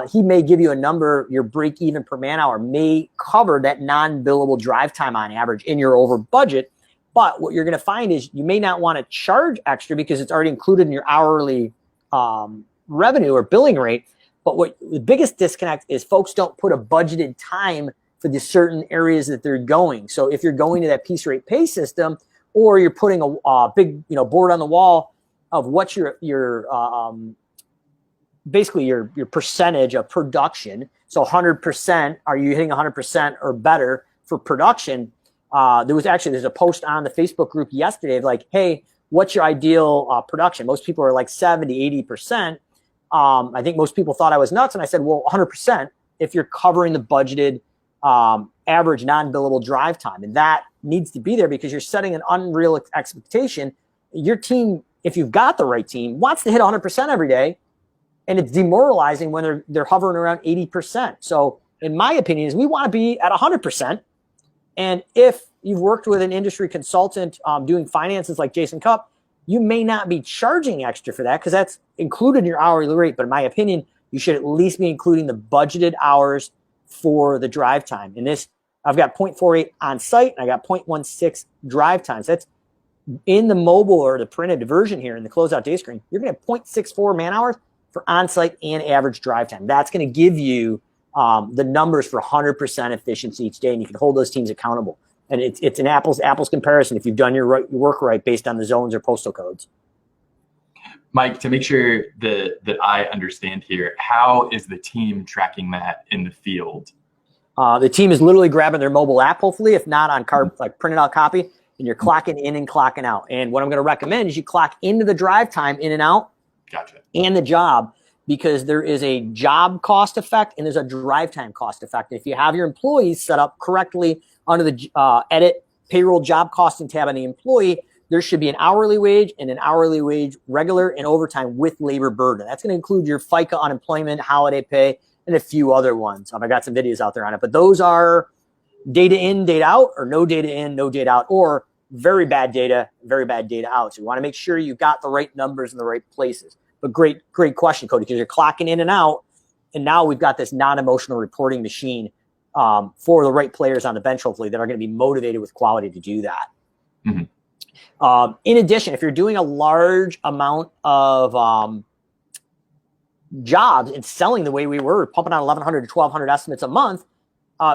he may give you a number, your break even per man hour may cover that non-billable drive time on average in your over budget. But what you're going to find is you may not want to charge extra because it's already included in your hourly revenue or billing rate. But what the biggest disconnect is, folks don't put a budgeted time for the certain areas that they're going. So if you're going to that piece rate pay system, or you're putting a big board on the wall of what's your basically your percentage of production. So 100%, are you hitting 100% or better for production? There's a post on the Facebook group yesterday of like, hey, what's your ideal production? Most people are like 70, 80%. I think most people thought I was nuts. And I said, well, 100% if you're covering the budgeted average non-billable drive time. And that needs to be there because you're setting an unreal expectation. Your team, if you've got the right team, wants to hit 100% every day. And it's demoralizing when they're hovering around 80%. So in my opinion, is we want to be at 100%. And if you've worked with an industry consultant doing finances like Jason Cupp, you may not be charging extra for that because that's included in your hourly rate. But in my opinion, you should at least be including the budgeted hours for the drive time. In this, I've got 0.48 on site and I got 0.16 drive times. That's in the mobile or the printed version here in the closeout day screen. You're going to have 0.64 man hours for on-site and average drive time. That's going to give you the numbers for 100% efficiency each day, and you can hold those teams accountable. And it's an apples comparison if you've done your work right based on the zones or postal codes. Mike, to make sure that I understand here, how is the team tracking that in the field? The team is literally grabbing their mobile app, hopefully, if not on like printed out copy, and you're clocking in and clocking out. And what I'm going to recommend is you clock into the drive time in and out. Gotcha. And the job, because there is a job cost effect and there's a drive time cost effect. And if you have your employees set up correctly under the edit payroll job costing tab on the employee, there should be an hourly wage and an hourly wage regular and overtime with labor burden. That's going to include your FICA, unemployment, holiday pay, and a few other ones. I got some videos out there on it, but those are data in, data out, or no data in, no data out, or very bad data out. So you want to make sure you've got the right numbers in the right places. But great question, Cody, because you're clocking in and out. And now we've got this non-emotional reporting machine for the right players on the bench, hopefully, that are going to be motivated with quality to do that. Mm-hmm. In addition, if you're doing a large amount of jobs and selling the way we were, pumping out 1,100 to 1,200 estimates a month,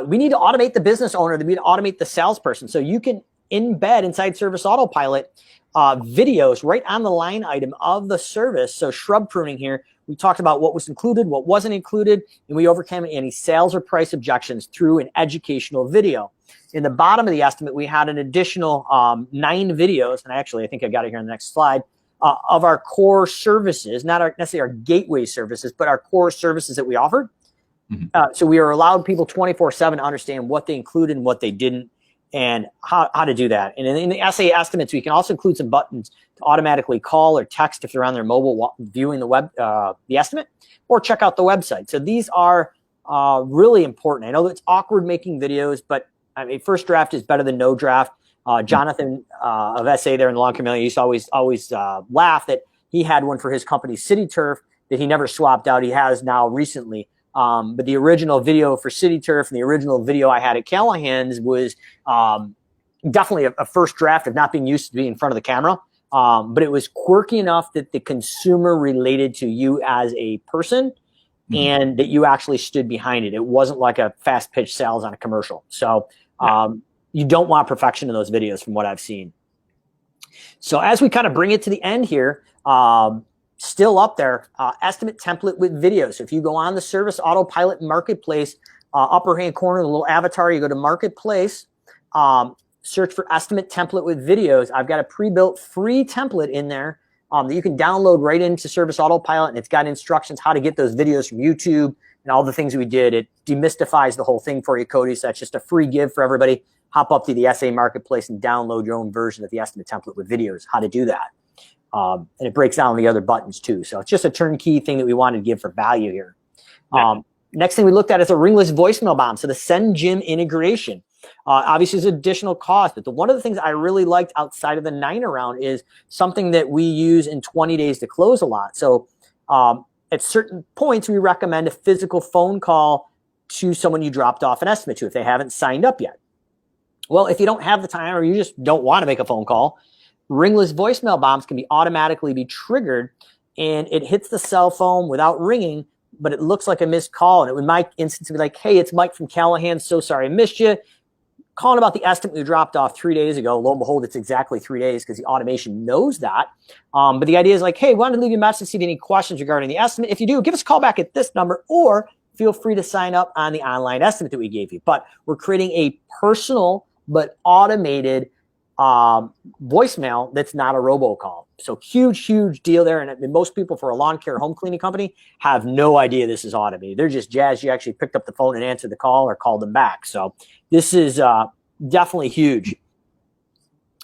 we need to automate the business owner. We need to automate the salesperson. So you can embed inside Service Autopilot videos right on the line item of the service. So shrub pruning here, we talked about what was included, what wasn't included, and we overcame any sales or price objections through an educational video. In the bottom of the estimate, we had an additional 9 videos, and I think I got it here on the next slide, of our core services, not necessarily our gateway services, but our core services that we offered. Mm-hmm. So we are allowed people 24/7 to understand what they included and what they didn't, and how to do that. And in the SA estimates, we can also include some buttons to automatically call or text if they're on their mobile viewing the estimate, or check out the website. So these are really important. I know it's awkward making videos, but I mean, first draft is better than no draft. Jonathan of SA there in the Lawn Community used to always laugh that he had one for his company, City Turf, that he never swapped out. He has now recently. But the original video for City Turf and the original video I had at Callahan's was definitely a first draft of not being used to be in front of the camera. But it was quirky enough that the consumer related to you as a person and that you actually stood behind it. It wasn't like a fast pitch sales on a commercial. So you don't want perfection in those videos from what I've seen. So as we kind of bring it to the end here, still up there, estimate template with videos. So if you go on the Service Autopilot Marketplace, upper hand corner, the little avatar, you go to Marketplace, search for estimate template with videos. I've got a pre-built free template in there that you can download right into Service Autopilot, and it's got instructions how to get those videos from YouTube and all the things we did. It demystifies the whole thing for you, Cody. So that's just a free give for everybody. Hop up to the SA Marketplace and download your own version of the estimate template with videos, how to do that. And it breaks down the other buttons too. So it's just a turnkey thing that we wanted to give for value here. Next thing we looked at is a Ringless voicemail bomb. So the Send Jim integration. Obviously, there's additional cost, but one of the things I really liked outside of the 9 around is something that we use in 20 days to close a lot. So at certain points, we recommend a physical phone call to someone you dropped off an estimate to if they haven't signed up yet. Well, if you don't have the time or you just don't want to make a phone call, Ringless voicemail bombs can automatically be triggered, and it hits the cell phone without ringing, but it looks like a missed call. And it would, in my instance, be like, hey, it's Mike from Callahan. So sorry I missed you. Calling about the estimate we dropped off 3 days ago. Lo and behold, it's exactly 3 days because the automation knows that. But the idea is like, hey, wanted to leave you a message to see if you have any questions regarding the estimate. If you do, give us a call back at this number, or feel free to sign up on the online estimate that we gave you. But we're creating a personal but automated voicemail that's not a robocall. So huge deal there. And most people for a lawn care home cleaning company have no idea this is automated. They're just jazzed you actually picked up the phone and answered the call or called them back. So this is definitely huge.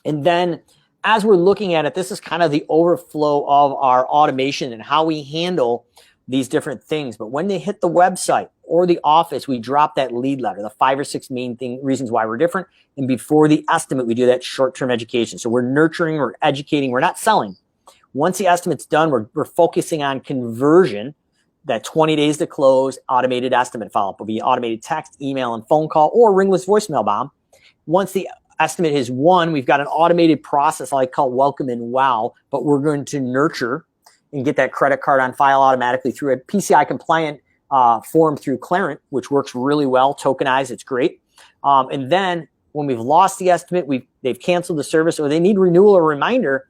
And then as we're looking at it, this is kind of the overflow of our automation and how we handle these different things. But when they hit the website or the office, we drop that lead letter, the 5 or 6 main reasons why we're different. And before the estimate, we do that short-term education. So we're nurturing, we're educating, we're not selling. Once the estimate's done, we're focusing on conversion, that 20 days to close, automated estimate follow-up will be automated text, email, and phone call, or Ringless voicemail bomb. Once the estimate is won, we've got an automated process I call Welcome and Wow, but we're going to nurture and get that credit card on file automatically through a PCI compliant form through Clarent, which works really well, tokenized, it's great. And then when we've lost the estimate, they've canceled the service, or they need renewal or reminder,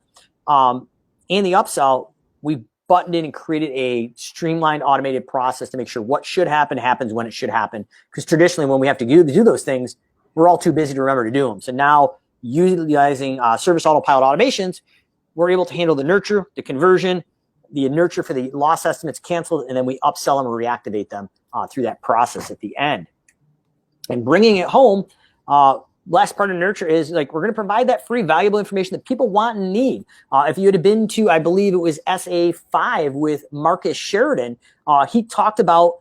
and the upsell, we've buttoned in and created a streamlined automated process to make sure what should happen happens when it should happen. Because traditionally when we have to do those things, we're all too busy to remember to do them. So now utilizing Service Autopilot automations, we're able to handle the nurture, the conversion, the nurture for the loss estimates canceled, and then we upsell them or reactivate them through that process at the end. And bringing it home, last part of nurture is like we're going to provide that free, valuable information that people want and need. If you had been to, I believe it was SA5 with Marcus Sheridan, he talked about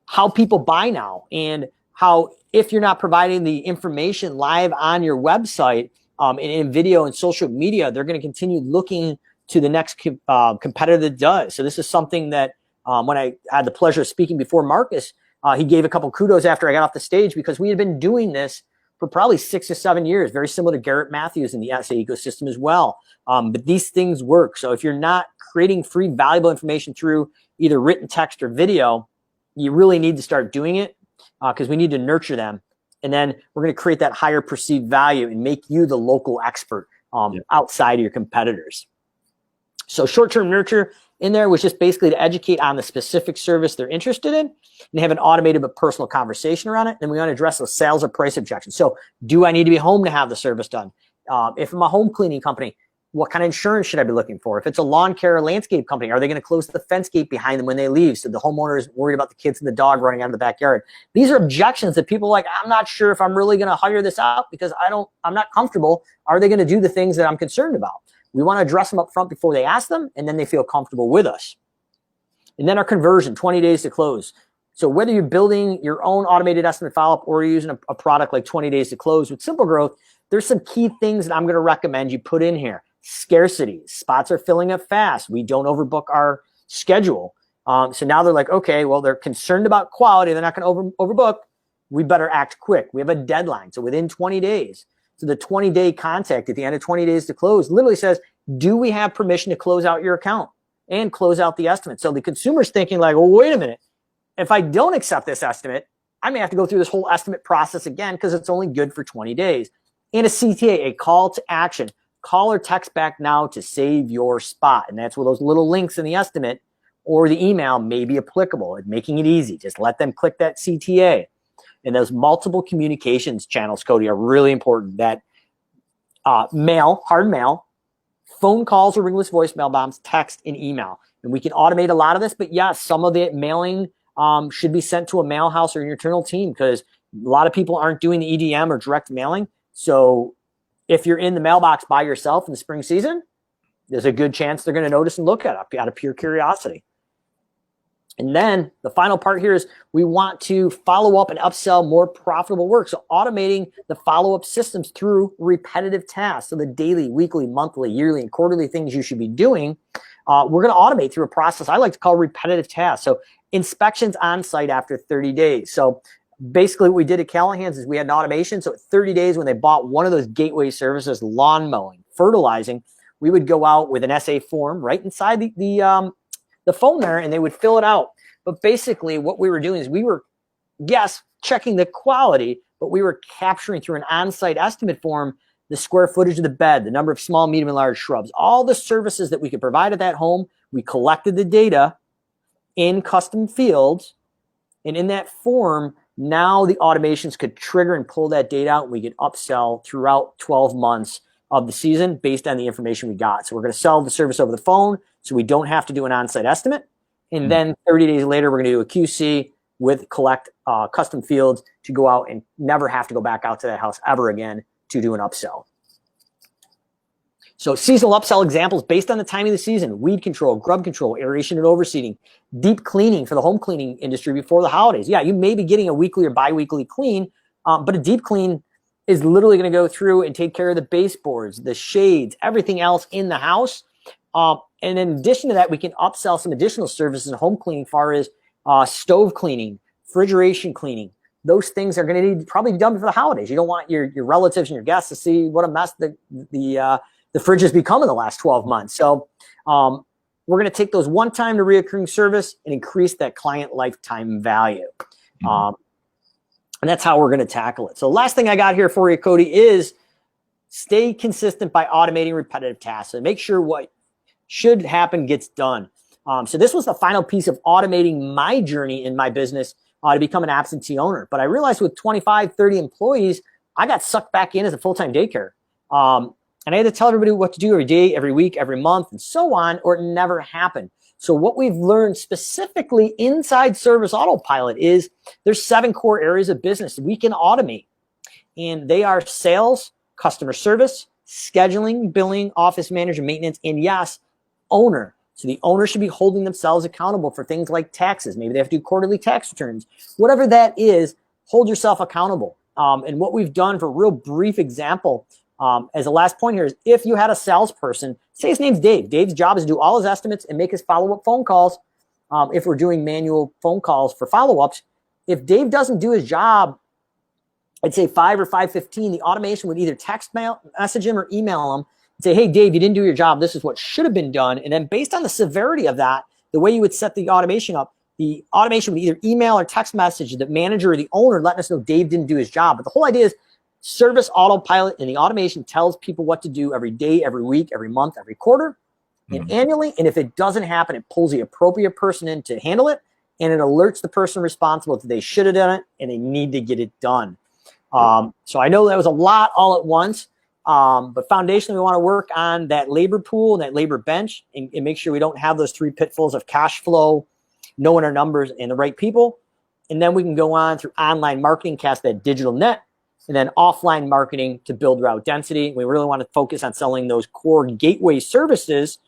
how people buy now and how if you're not providing the information live on your website and in video and social media, they're going to continue looking to the next competitor that does. So this is something that when I had the pleasure of speaking before Marcus, he gave a couple kudos after I got off the stage because we had been doing this for probably 6 or 7 years, very similar to Garrett Matthews in the SA ecosystem as well. But these things work. So if you're not creating free, valuable information through either written text or video, you really need to start doing it because we need to nurture them. And then we're going to create that higher perceived value and make you the local expert outside of your competitors. So short-term nurture in there was just basically to educate on the specific service they're interested in and have an automated but personal conversation around it. Then we want to address those sales or price objections. So do I need to be home to have the service done? If I'm a home cleaning company, what kind of insurance should I be looking for? If it's a lawn care or landscape company, are they going to close the fence gate behind them when they leave so the homeowner is worried about the kids and the dog running out of the backyard? These are objections that people are like, I'm not sure if I'm really going to hire this out because I'm not comfortable. Are they going to do the things that I'm concerned about? We want to address them up front before they ask them, and then they feel comfortable with us. And then our conversion, 20 days to close. So whether you're building your own automated estimate follow-up or you're using a product like 20 Days to Close with SimpleGrowth, there's some key things that I'm going to recommend you put in here. Scarcity. Spots are filling up fast. We don't overbook our schedule. So now they're like, okay, well, they're concerned about quality. They're not going to overbook. We better act quick. We have a deadline. So within 20 days. So the 20-day contact at the end of 20 Days to Close literally says, do we have permission to close out your account and close out the estimate? So the consumer's thinking like, well, wait a minute. If I don't accept this estimate, I may have to go through this whole estimate process again because it's only good for 20 days. And a CTA, a call to action. Call or text back now to save your spot. And that's where those little links in the estimate or the email may be applicable and making it easy. Just let them click that CTA. And those multiple communications channels, Cody, are really important. That mail, hard mail, phone calls or ringless voicemail bombs, text, and email. And we can automate a lot of this, but yes, some of the mailing should be sent to a mail house or your internal team because a lot of people aren't doing the EDM or direct mailing. So if you're in the mailbox by yourself in the spring season, there's a good chance they're going to notice and look at it out of pure curiosity. And then the final part here is we want to follow up and upsell more profitable work. So automating the follow-up systems through repetitive tasks. So the daily, weekly, monthly, yearly, and quarterly things you should be doing, we're going to automate through a process I like to call repetitive tasks. So inspections on site after 30 days. So basically what we did at Callahan's is we had an automation. So at 30 days when they bought one of those gateway services, lawn mowing, fertilizing, we would go out with an SA form right inside the phone there, and they would fill it out. But basically what we were doing is we were, yes, checking the quality, but we were capturing through an on-site estimate form the square footage of the bed, the number of small, medium, and large shrubs, all the services that we could provide at that home. We collected the data in custom fields, and in that form, now the automations could trigger and pull that data out, and we could upsell throughout 12 months of the season based on the information we got. So we're going to sell the service over the phone so we don't have to do an on-site estimate. And then 30 days later, we're going to do a QC with collect custom fields to go out and never have to go back out to that house ever again to do an upsell. So seasonal upsell examples based on the timing of the season: weed control, grub control, aeration and overseeding, deep cleaning for the home cleaning industry before the holidays. Yeah, you may be getting a weekly or bi-weekly clean, but a deep clean is literally going to go through and take care of the baseboards, the shades, everything else in the house. And in addition to that, we can upsell some additional services in home cleaning, far as stove cleaning, refrigeration cleaning. Those things are going to need probably done for the holidays. You don't want your relatives and your guests to see what a mess the fridge has become in the last 12 months. So we're going to take those one-time to reoccurring service and increase that client lifetime value. And that's how we're going to tackle it. So the last thing I got here for you, Cody, is stay consistent by automating repetitive tasks and make sure what should happen gets done. So this was the final piece of automating my journey in my business to become an absentee owner. But I realized with 25, 30 employees, I got sucked back in as a full-time daycare. And I had to tell everybody what to do every day, every week, every month, and so on, or it never happened. So what we've learned specifically inside Service Autopilot is there's 7 core areas of business we can automate. And they are sales, customer service, scheduling, billing, office manager, maintenance, and yes, owner. So the owner should be holding themselves accountable for things like taxes. Maybe they have to do quarterly tax returns. Whatever that is, hold yourself accountable. And what we've done, for a real brief example, as a last point here, is if you had a salesperson, say his name's Dave. Dave's job is to do all his estimates and make his follow-up phone calls. If we're doing manual phone calls for follow-ups, if Dave doesn't do his job, I'd say 5 or 5:15, the automation would either text message him or email him and say, hey, Dave, you didn't do your job. This is what should have been done. And then based on the severity of that, the way you would set the automation up, the automation would either email or text message the manager or the owner letting us know Dave didn't do his job. But the whole idea is Service Autopilot, and the automation tells people what to do every day, every week, every month, every quarter, and annually. And if it doesn't happen, it pulls the appropriate person in to handle it, and it alerts the person responsible that they should have done it and they need to get it done. So I know that was a lot all at once, but foundationally, we want to work on that labor pool and that labor bench and make sure we don't have those 3 pitfalls of cash flow, knowing our numbers and the right people. And then we can go on through online marketing, cast that digital net, and then offline marketing to build route density. We really want to focus on selling those core gateway services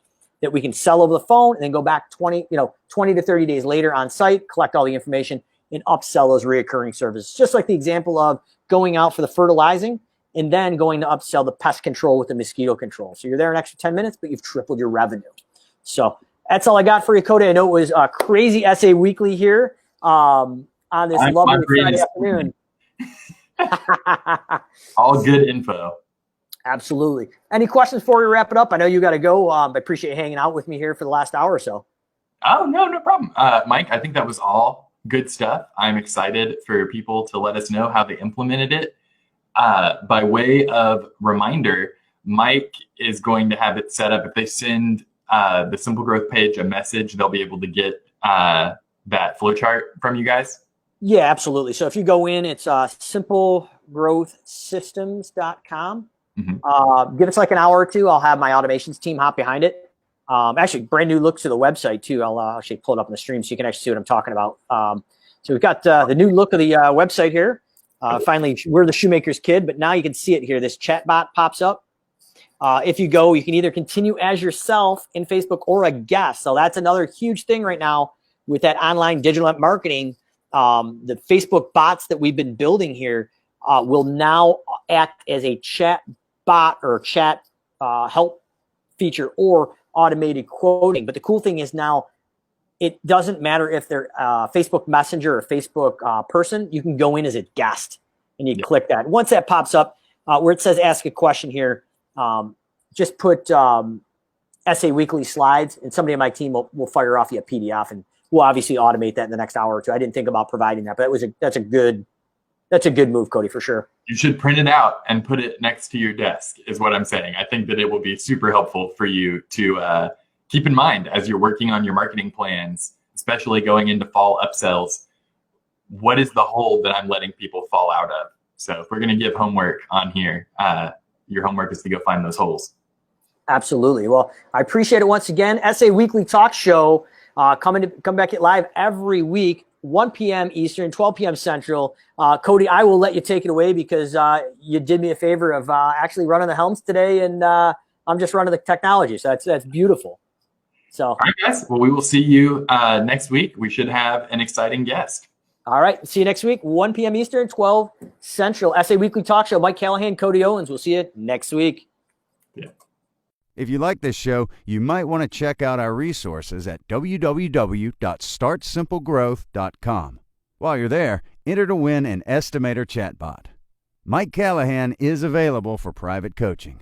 that we can sell over the phone and then go back 20 to 30 days later on site, collect all the information, and upsell those reoccurring services. Just like the example of going out for the fertilizing and then going to upsell the pest control with the mosquito control. So you're there an extra 10 minutes, but you've tripled your revenue. So that's all I got for you, Cody. I know it was a crazy SA Weekly here on this lovely Friday afternoon. All good info. Absolutely. Any questions before we wrap it up? I know you got to go. I appreciate you hanging out with me here for the last hour or so. Oh, no problem. Mike, I think that was all good stuff. I'm excited for people to let us know how they implemented it. By way of reminder, Mike is going to have it set up. If they send the SimpleGrowth page a message, they'll be able to get that flowchart from you guys. Yeah, absolutely. So if you go in, it's SimpleGrowthSystems.com. Mm-hmm. Give us like an hour or two. I'll have my automations team hop behind it. Actually, brand new look to the website too. I'll actually pull it up on the stream so you can actually see what I'm talking about. So we've got the new look of the website here. Finally, we're the shoemaker's kid, but now you can see it here. This chat bot pops up. If you go, you can either continue as yourself in Facebook or a guest. So that's another huge thing right now with that online digital marketing. The Facebook bots that we've been building here will now act as a chat bot or chat help feature or automated quoting. But the cool thing is now it doesn't matter if they're Facebook Messenger or Facebook person. You can go in as a guest and you click that. Once that pops up where it says ask a question here, just put SA Weekly slides and somebody on my team will fire off you a PDF, and we'll obviously automate that in the next hour or two. I didn't think about providing that, but that's a good move, Cody, for sure. You should print it out and put it next to your desk is what I'm saying. I think that it will be super helpful for you to keep in mind as you're working on your marketing plans, especially going into fall upsells. What is the hole that I'm letting people fall out of? So if we're going to give homework on here, your homework is to go find those holes. Absolutely. Well, I appreciate it once again. SA Weekly Talk Show come back live every week, 1 p.m. Eastern, 12 p.m. Central. Cody, I will let you take it away because you did me a favor of actually running the helms today, and I'm just running the technology. So that's beautiful. So, all right, guys. Well, we will see you next week. We should have an exciting guest. All right. See you next week, 1 p.m. Eastern, 12 Central. SA Weekly Talk Show. Mike Callahan, Cody Owens. We'll see you next week. Yeah. If you like this show, you might want to check out our resources at www.startsimplegrowth.com. While you're there, enter to win an estimator chatbot. Mike Callahan is available for private coaching.